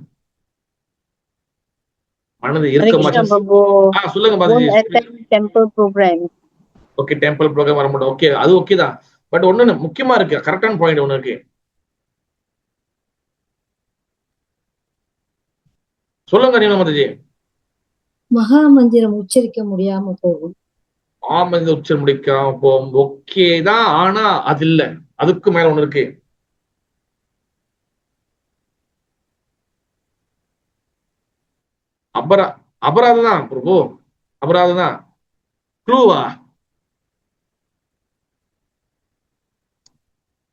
மனது இறுக்கமாச்சு. சொல்லுங்க Balaji.
Temple program.
Okay, temple program வர மாட்டோம். ஓகே, அது ஓகே தான். பட் ஒண்ணு முக்கியமா இருக்கு, கரெக்டான பாயிண்ட் ஒண்ணு இருக்கு. சொல்லுங்க நீங்க மாதாஜி.
மகா மந்திரம் உச்சரிக்க முடியாம போகும்.
மந்திரம் உச்சரிக்க முடிக்காம போகும். ஓகே தான், ஆனா அது இல்ல, அதுக்கு மேல ஒண்ணு இருக்கு. அபராதம் தான் பிரபு, அபராதம் தான். க்ளூவா?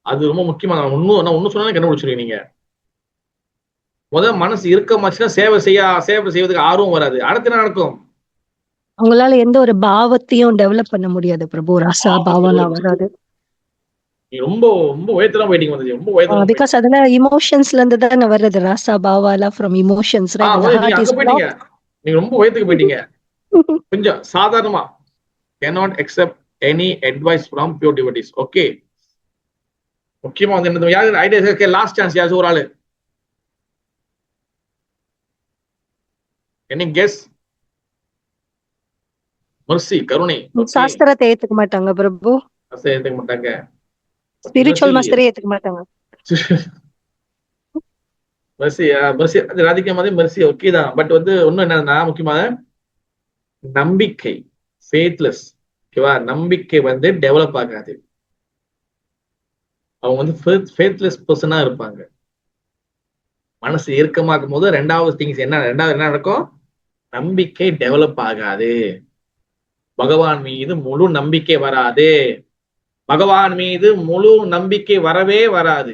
அது ரொம்ப முக்கியமா. நான் ஒண்ணு சொன்னா கண்டுபிடிச்சிருக்கீங்க நீங்க. முதல்ல மனசு இறுக்கமாச்சுன்னா சேவை செய்வதற்கு ஆர்வம் வராது. அடுத்து என்ன நடக்கும்?
உங்களால எந்த ஒரு பாவத்தையும் டெவலப் பண்ண முடியாது பிரபு. ரசா பாவம்லாம் வராது.
நீ ரொம்ப ரொம்ப உயரத்துல போயிட்டீங்க மாதாஜி, ரொம்ப உயரத்துல.
பிகாஸ் அதெல்லாம் இமோஷன்ஸ்ல இருந்து தானே வருது. ரசா பாவாலாம் ஃப்ரம் இமோஷன்ஸ்.
நீங்க அங்க போயிட்டீங்க, நீங்க ரொம்ப உயரத்துக்கு போயிட்டீங்க. கொஞ்சம் சாதாரணமா cannot accept any advice from pure devotees. Okay, முக்கியமா வந்து என்ன யாரு ஐடியா இருக்கு? லாஸ்ட் சான்ஸ், யாரு ஒரு ஆளு? Any guess? மர்சி, கருணை.
சாஸ்திரத்தை ஏத்துக்க மாட்டாங்க பிரபு.
ஏத்துக்க மாட்டாங்க.
ஸ்பிரிச்சுவல் மாஸ்டரே ஏத்துக்க மாட்டாங்க.
மெர்சி ராதிகா மாதிரி மெர்சி ஓகே தான். பட் வந்து ஒன்னும் என்னன்னா, முக்கியமாக நம்பிக்கை, ஃபேத்லெஸ். ஓகேவா? நம்பிக்கை வந்து டெவலப் ஆகாது. அவங்க வந்து ஃபேத்லெஸ் பர்சனா இருப்பாங்க. மனசு இறுக்கமாக்கும் போது ரெண்டாவது திங்ஸ் என்ன நடக்கும்? நம்பிக்கை டெவலப் ஆகாது. பகவான் மீது முழு நம்பிக்கை வராது. பகவான் மீது முழு நம்பிக்கை வரவே வராது.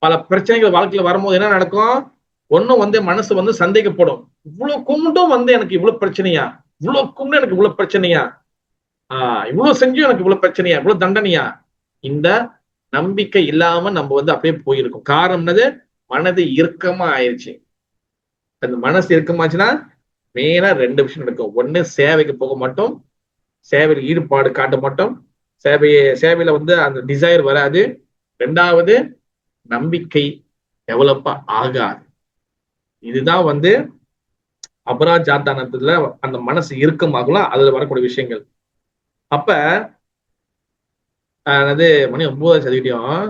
பல பிரச்சனைகள் வாழ்க்கையில வரும்போது என்ன நடக்கும்? ஒன்னும் வந்து மனசு வந்து சந்தேகப்படும். இவ்வளவு கும்பிட்டும் வந்து எனக்கு இவ்வளவு பிரச்சனையா? இவ்வளவு கும்பிட்டு எனக்கு இவ்வளவு பிரச்சனையா? இவ்வளவு செஞ்சும் எனக்கு இவ்வளவு பிரச்சனையா? இவ்வளவு தண்டனையா? இந்த நம்பிக்கை இல்லாம நம்ம வந்து அப்படியே போயிருக்கோம். காரணம் என்னது? மனது இறுக்கமா ஆயிடுச்சு. அந்த மனசு இறுக்கமாச்சுன்னா மெயினா ரெண்டு விஷயம் நடக்கும். ஒண்ணு, சேவைக்கு போக மாட்டோம், சேவையில் ஈடுபாடு காட்ட மாட்டோம், சேவையில வந்து அந்த டிசைர் வராது. ரெண்டாவது, நம்பிக்கை டெவலப் ஆகாது. இதுதான் வந்து அபராஜாத்தானத்துல அந்த மனசு இறுக்கமாகலாம், அதுல வரக்கூடிய விஷயங்கள். அப்ப அது மணி 9 சதவீதம்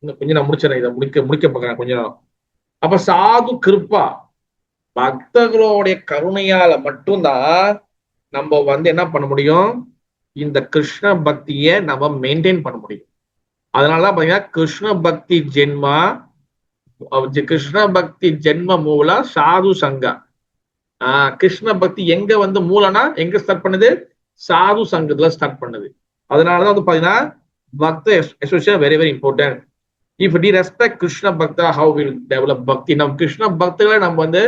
இன்னும் கொஞ்சம் நான் முடிச்சிடறேன், இதை முடிக்க பார்க்கறேன் கொஞ்சம். அப்ப சாது கிருப்பா, பக்தர்களுடைய கருணையால மட்டும்தான் நம்ம வந்து என்ன பண்ண முடியும்? இந்த கிருஷ்ண பக்தியை நம்ம மெயின்டைன் பண்ண முடியும். அதனாலதான் பாத்தீங்கன்னா கிருஷ்ண பக்தி ஜென்ம மூல சாது சங்கா. கிருஷ்ண பக்தி எங்க வந்து மூலனா எங்க ஸ்டார்ட் பண்ணுது? சாது சங்கத்துல ஸ்டார்ட் பண்ணுது. அதனாலதான் வந்து பாத்தீங்கன்னா பக்த association very very important. If the respect Krishna bhakta, how will develop பக்தி? நம்ம கிருஷ்ண பக்தர்களை நம்ம வந்து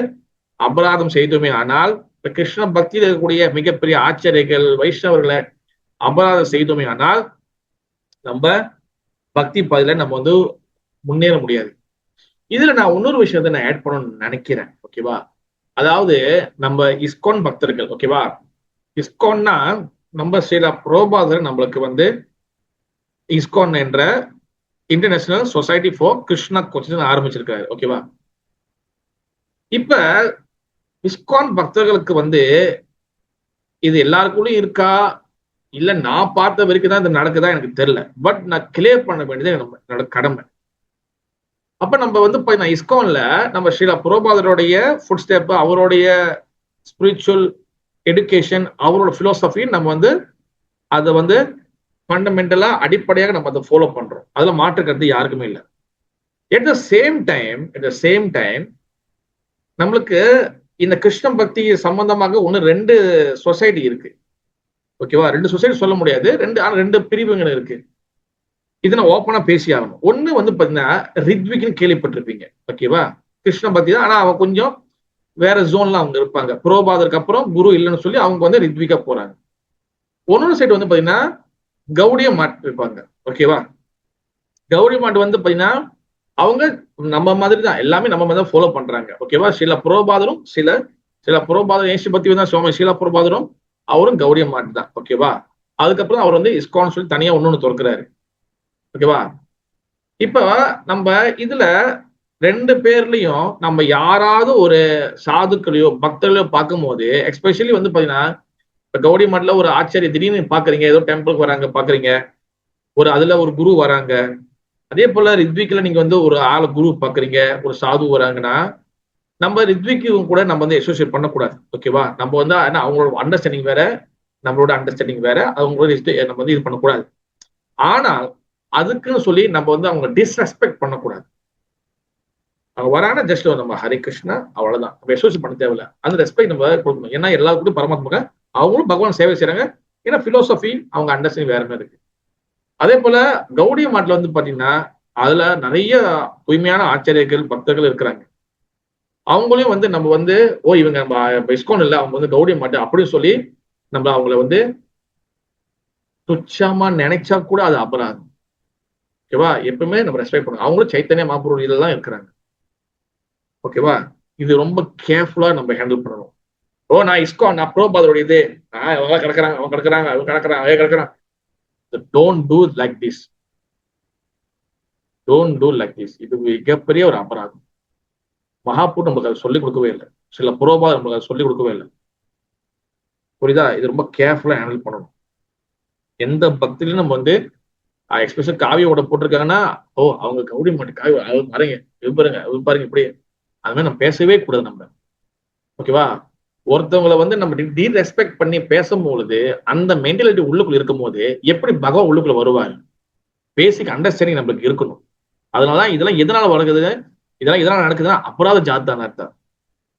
அபராதம் செய்தோமே ஆனால், கிருஷ்ண பக்தியில் இருக்கக்கூடிய மிகப்பெரிய ஆச்சரியர்கள் வைஷ்ணவர்களை அபராதம் செய்தோமே ஆனால், நம்ம பக்தி பாதையில நம்ம வந்து முன்னேற முடியாது. இதுல நான் இன்னொரு விஷயத்தை நான் ஆட் பண்ணணும்னு நினைக்கிறேன். ஓகேவா? அதாவது நம்ம இஸ்கான் பக்தர்கள், ஓகேவா? இஸ்கான்னா நம்ம ஸ்ரீலா பிரபுபாதர் நம்மளுக்கு வந்து இஸ்கான் என்ற international society for Krishna coaching ஆரம்பிச்சிருக்காரு. ஓகேவா? இப்ப இஸ்கான் பக்தர்களுக்கு வந்து இது எல்லாருக்குள்ளயும் இருக்கா இல்ல நான் பார்த்த வரைக்கும் தான் இது நடக்குதா எனக்கு தெரியல. பட் நான் கிளியர் பண்ண வேண்டியது என்னோட கடமை. அப்ப நம்ம வந்து நான் இஸ்கான்ல நம்ம ஸ்ரீலா புரோபாதருடைய ஃபுட் ஸ்டெப், அவருடைய ஸ்பிரிச்சுவல் எடுகேஷன், அவரோட பிலோசபி நம்ம வந்து அதை வந்து ஃபண்டமெண்டலா அடிப்படையாக நம்ம அதை ஃபாலோ பண்றோம். அதுல மாற்று கருத்து யாருக்குமே இல்லை. at the same time நம்மளுக்கு இந்த கிருஷ்ண பக்தி சம்பந்தமாக ஒண்ணு 2 சொசைட்டி இருக்கு. ஓகேவா, 2 சொசைட்டி சொல்ல முடியாது, 2 பிரிவுகள் இருக்கு. இதை நான் ஓப்பனா பேசி ஆகணும். ஒண்ணு வந்து பாத்தீங்கன்னா ரித்விக்னு கேள்விப்பட்டிருப்பீங்க. ஓகேவா, கிருஷ்ண பக்தி தான், ஆனா அவன் கொஞ்சம் வேற ஜோன்ல அவங்க இருப்பாங்க. புரோபாதருக்கு அப்புறம் குரு இல்லைன்னு சொல்லி அவங்க வந்து ரித்விகா போறாங்க. ஒன்னொரு சைடு வந்து பாத்தீங்கன்னா கௌடிய மாட் இருப்பாங்க. ஓகேவா, கௌடி மாட் வந்து பாத்தீங்கன்னா அவங்க நம்ம மாதிரி தான், எல்லாமே நம்ம மாதிரி தான் ஃபாலோ பண்றாங்க. ஓகேவா, சில புரோபாதரும் சில புரோபாதர் ஏசி பத்தி தான் சுவாமி ஷீலா புரோபாதரும் அவரும் கௌடிய மாட் தான். ஓகேவா, அதுக்கப்புறம் அவர் வந்து இஸ்கான் சொல்லி தனியா ஒன்னொன்னு திறக்கிறாரு. ஓகேவா, இப்ப நம்ம இதுல 2 பேர்லயும் நம்ம யாராவது ஒரு சாதுக்களையோ பக்தர்களையோ பார்க்கும் போது, எஸ்பெஷலி வந்து பாத்தீங்கன்னா இப்ப கௌடி மாட்ல ஒரு ஆச்சாரிய திடீர்னு பாக்குறீங்க, ஏதோ டெம்பிளுக்கு வராங்க பாக்குறீங்க, அதுல ஒரு குரு வராங்க. அதே போல ரித்விக்ல நீங்க வந்து ஒரு ஆள குரு பாக்குறீங்க, ஒரு சாது வராங்கன்னா நம்ம ரித்விக்கு கூட நம்ம வந்து அசோசியேட் பண்ணக்கூடாது. ஓகேவா, நம்ம வந்து அவங்களோட அண்டர்ஸ்டாண்டிங் வேற, நம்மளோட அண்டர்ஸ்டாண்டிங் வேற, அவங்களோட நம்ம வந்து இது பண்ணக்கூடாது. ஆனால் அதுக்குன்னு சொல்லி நம்ம வந்து அவங்க டிஸ்ரெஸ்பெக்ட் பண்ணக்கூடாது. அவங்க வராங்கன்னா ஜஸ்ட் நம்ம ஹரே கிருஷ்ணா அவ்வளவுதான், நம்ம அசோசியேட் பண்ண தேவையில்ல. அந்த ரெஸ்பெக்ட் நம்ம கொடுக்கணும். ஏன்னா எல்லாருக்கும் பரமாத்மா அவங்களும் பகவான் சேவை செய்யறாங்க. ஏன்னா பிலோசபி அவங்க அண்டர்ஸ்டாண்டிங் வேற மாதிரி இருக்கு. அதே போல கௌடிய மாட்ல வந்து பாத்தீங்கன்னா அதுல நிறைய தூய்மையான ஆச்சாரியர்கள் பக்தர்கள் இருக்கிறாங்க. அவங்களையும் வந்து நம்ம வந்து இவங்க நம்ம இஸ்கான் இல்லை, அவங்க வந்து கௌடிய மாட்டு அப்படின்னு சொல்லி நம்ம அவங்கள வந்து துச்சமா நினைச்சா கூட அது அபராதம். ஓகேவா, எப்பவுமே நம்ம ரெஸ்பெக்ட் பண்ணணும். அவங்களும் சைத்தன்ய மகாபுரு இதெல்லாம் இருக்கிறாங்க. ஓகேவா, இது ரொம்ப கேர்ஃபுல்லா நம்ம ஹேண்டில் பண்ணணும். நான் இஸ்கான், நான் புரோபாதரோட இது கிடக்குறாங்க, அவங்க கிடக்குறாங்க, அவங்க கிடக்குறாங்க. Don't do like this. Don't do like this. இது மிகப்பெரிய ஒரு அபராதம். மகாபூர் நமக்கு அதை சொல்லிக் கொடுக்கவே இல்லை, சில புரோபாதர் நமக்கு அதை சொல்லிக் கொடுக்கவே இல்லை. புரியுதா, இது ரொம்ப கேர்ஃபுல்லா ஹேண்டில் பண்ணணும். எந்த பக்திலையும் நம்ம வந்து எக்ஸ்பெஷல் காவியோட போட்டிருக்காங்கன்னா அவங்க கௌடி மாட்டு காவி பாருங்க பாருங்க இப்படி அது மாதிரி நம்ம பேசவே கூடாது நம்ம. ஓகேவா, ஒருத்தவங்களை வந்து நம்ம ரெஸ்பெக்ட் பண்ணி பேசும்பொழுது அந்த மென்டாலிட்டி உள்ளுக்குள்ள இருக்கும் போது எப்படி பகவான் உள்ளுக்குள்ள வருவார்? பேசிக் அண்டர்ஸ்டாண்டிங் நம்மளுக்கு இருக்கணும். அதனாலதான் இதெல்லாம் எதனால வருகிறது, இதெல்லாம் எதனால நடக்குதுன்னா அபராத ஜாத்தான அர்த்தம்.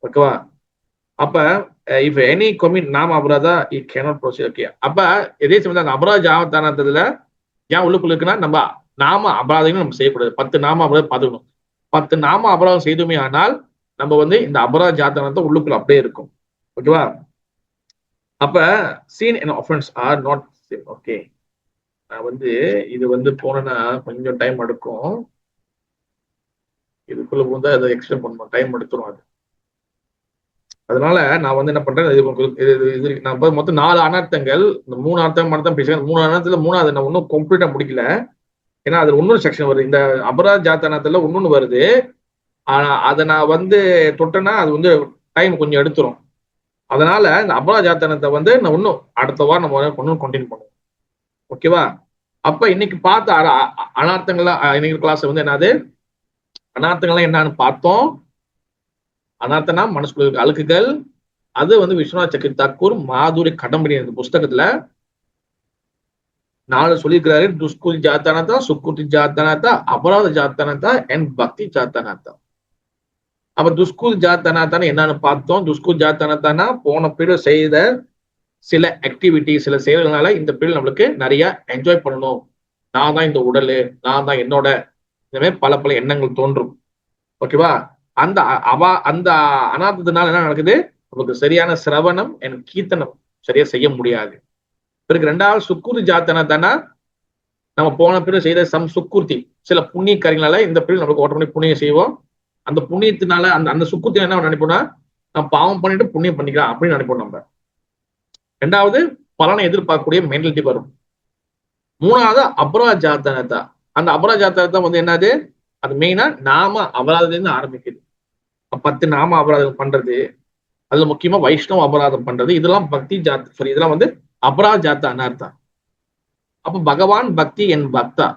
ஓகேவா, அப்ப இஃப் எனி கமிட் நாம அபராதா இட் கேனாட் ப்ரொசீட். ஓகே, அப்ப எதே சமயம் அந்த அபராத ஜாத்தானத்துல ஏன் உள்ளுக்குள்ள இருக்குன்னா நம்ம நாம அபராதங்களும் நம்ம செய்யக்கூடாது. 10 நாம அபராதம் பார்த்துக்கணும். 10 நாம அபராதம் செய்துமே ஆனால் நம்ம வந்து இந்த அபராத ஜாத்தானத்தை உள்ளுக்குள்ள அப்படியே இருக்கும். ஓகேவா, அப்ப sin and offence are not same. Okay, நான் வந்து இது வந்து போனேன்னா கொஞ்சம் டைம் எடுக்கும். இதுக்குள்ள வந்து அதை எக்ஸ்டெண்ட் பண்ணணும், டைம் எடுத்துரும் அது. அதனால நான் வந்து என்ன பண்றேன், இது நான் மொத்தம் 4 அனர்த்தங்கள், இந்த 3 அர்த்தம் மட்டும் பேசுறேன். 3 அனர்த்தத்துல 3வது நான் இன்னும் கம்ப்ளீட்டா முடிக்கல. ஏன்னா அது இன்னொரு செக்ஷன் வருது, இந்த அபராத ஜாத்தானத்துல இன்னொன்னு வருது. ஆனா அதை நான் வந்து தொட்டேன்னா அது வந்து டைம் கொஞ்சம் எடுத்துரும். அதனால இந்த அபராத ஜாத்தானத்தை வந்து நான் இன்னும் அடுத்த வாரம் நம்ம இன்னும் கண்டினியூ பண்ணுவோம். ஓகேவா, அப்ப இன்னைக்கு பார்த்த அனார்த்தங்கள்லாம் இன்னைக்கு கிளாஸ் வந்து என்னது அனார்த்தங்கள்லாம் என்னன்னு பார்த்தோம். அனார்த்தனா மனசுக்குள்ள இருக்க அழுக்குகள். அது வந்து விஸ்வநாத் சக்கர தாக்கூர் மாதுரி கடம்படி அந்த புஸ்தகத்துல 4 சொல்லியிருக்கிறாரு. துஷ்குதி ஜாத்தானத்தா, சுக்குதி ஜாத்தானத்தா, அபராத ஜாத்தானத்தா அண்ட் பக்தி ஜாத்தானத்தா. அப்ப துஷ்குதி ஜாத்தானத்தான என்னன்னு பார்த்தோம். துஷ்குதி ஜாத்தானத்தானா போன பீரியட் செய்த சில ஆக்டிவிட்டி, சில செயல்களால இந்த பீரியட் நம்மளுக்கு நிறைய என்ஜாய் பண்ணணும். நான் தான் இந்த உடல், நான் தான் என்னோட, இந்த மாதிரி பல எண்ணங்கள் தோன்றும். ஓகேவா, அந்த அனார்த்தத்தினால என்ன நடக்குது, நமக்கு சரியான சிரவணம் அண்ட் கீர்த்தனம் சரியா செய்ய முடியாது. பிறகு 2வது சுக்குர்த்தி ஜாத்தனத்தானா நம்ம போன பீரியட் செய்த சுக்குர்த்தி சில புண்ணிய காரியங்களால இந்த பீரியட் நமக்கு ஆட்டோமேட்டிக் புண்ணியம் செய்வோம். அந்த புண்ணியத்தினால அந்த சுக்குர்த்தி என்ன நினைப்போம்னா நம்ம பாவம் பண்ணிட்டு புண்ணியம் பண்ணிக்கலாம் அப்படின்னு நினைப்போம் நம்ம. 2வது பலனை எதிர்பார்க்கக்கூடிய மென்டாலிட்டி வரும். 3வது அபராத ஜாத்தனத்தா. அந்த அபராத ஜாத்தனத்தை வந்து என்னது, அது மெயினா நாம அபராதத்துல இருந்து ஆரம்பிக்குது. 10 நாம அபராதம் பண்றது, அதுல முக்கியமா வைஷ்ணவ அபராதம் பண்றது, இதெல்லாம் பக்தி ஜாத், சாரி, இதெல்லாம் வந்து அபராத ஜாத்த அனர்த்தா. அப்ப பகவான் பக்தி என் பக்தா,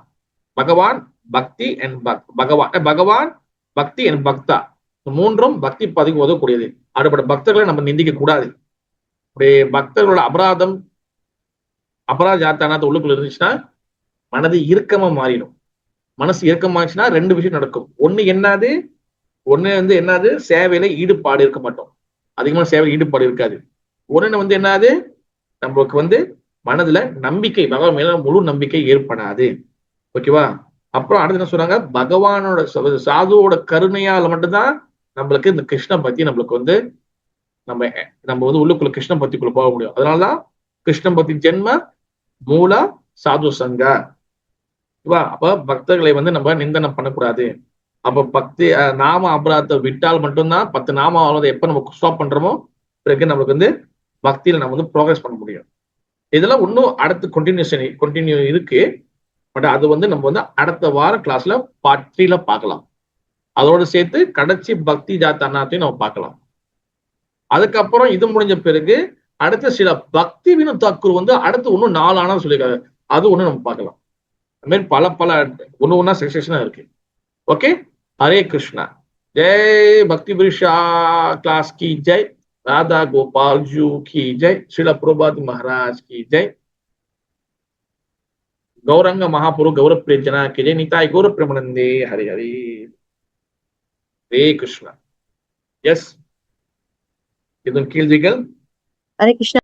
பகவான் பக்தி என் பகவான் பக்தி என் பக்தா, மூன்றும் பக்தி பதிவு உதவக்கூடியது. அப்படிப்பட்ட பக்தர்களை நம்ம நிந்திக்க கூடாது. அப்படியே பக்தர்களோட அபராத ஜாத்த அனர்த்தம் உள்ளுக்குள்ள இருந்துச்சுன்னா மனது இறுக்கமா மாறிடும். மனசு இறுக்கமாச்சுன்னா ரெண்டு விஷயம் நடக்கும். ஒண்ணு வந்து என்னது, சேவையில ஈடுபாடு இருக்க மாட்டோம், அதிகமான சேவையில் ஈடுபாடு இருக்காது. ஒண்ணு வந்து என்னது, நம்மளுக்கு வந்து மனதுல நம்பிக்கை, பகவான் மேல முழு நம்பிக்கை ஏற்படாது. ஓகேவா? அப்புறம் அடுத்து என்ன சொல்றாங்க, பகவானோட சாதுவோட கருணையால மட்டும்தான் நம்மளுக்கு இந்த கிருஷ்ண பக்தி நம்மளுக்கு வந்து நம்ம வந்து உள்ளுக்குள்ள கிருஷ்ண பக்திக்குள்ள போக முடியும். அதனாலதான் கிருஷ்ண பக்தி ஜென்ம மூல சாது சங்க. அப்ப பக்தர்களை வந்து நம்ம நிந்தனம் பண்ணக்கூடாது. அப்ப பக்தி நாம அபராதத்தை விட்டால் மட்டும்தான் 10 நாம எப்ப நம்ம ஸ்டாப் பண்றோமோ பிறகு நம்மளுக்கு வந்து பக்தியில நம்ம வந்து ப்ரோக்ரஸ் பண்ண முடியும். இதெல்லாம் இன்னும் அடுத்து கண்டினியூ இருக்கு. பட் அது வந்து நம்ம வந்து அடுத்த வார கிளாஸ்ல பார்ட் 3ல பார்க்கலாம். அதோடு சேர்த்து கடைசி பக்தி ஜாத்த அனாத்தையும் நம்ம பார்க்கலாம். அதுக்கப்புறம் இது முடிஞ்ச பிறகு அடுத்த சில பக்தி வினோத் தாக்கூர் வந்து அடுத்து இன்னும் 4 ஆனா சொல்லியிருக்காரு, அது ஒண்ணு நம்ம பார்க்கலாம். அது மாதிரி பல ஒண்ணு செக்ஷனா இருக்கு. ஓகே, हरे कृष्णा, जय भक्ति वृषा क्लास की जय, राधा गोपाल जी की जय, श्रील प्रभुपाद महाराज की जय, गौरंग महापुरु गौरव प्रियजना की जय, निताय गौर प्रेमानंदे, हरे हरे, हरे कृष्णा. यस, இது கேள்விகள்.
ஹரே கிருஷ்ணா.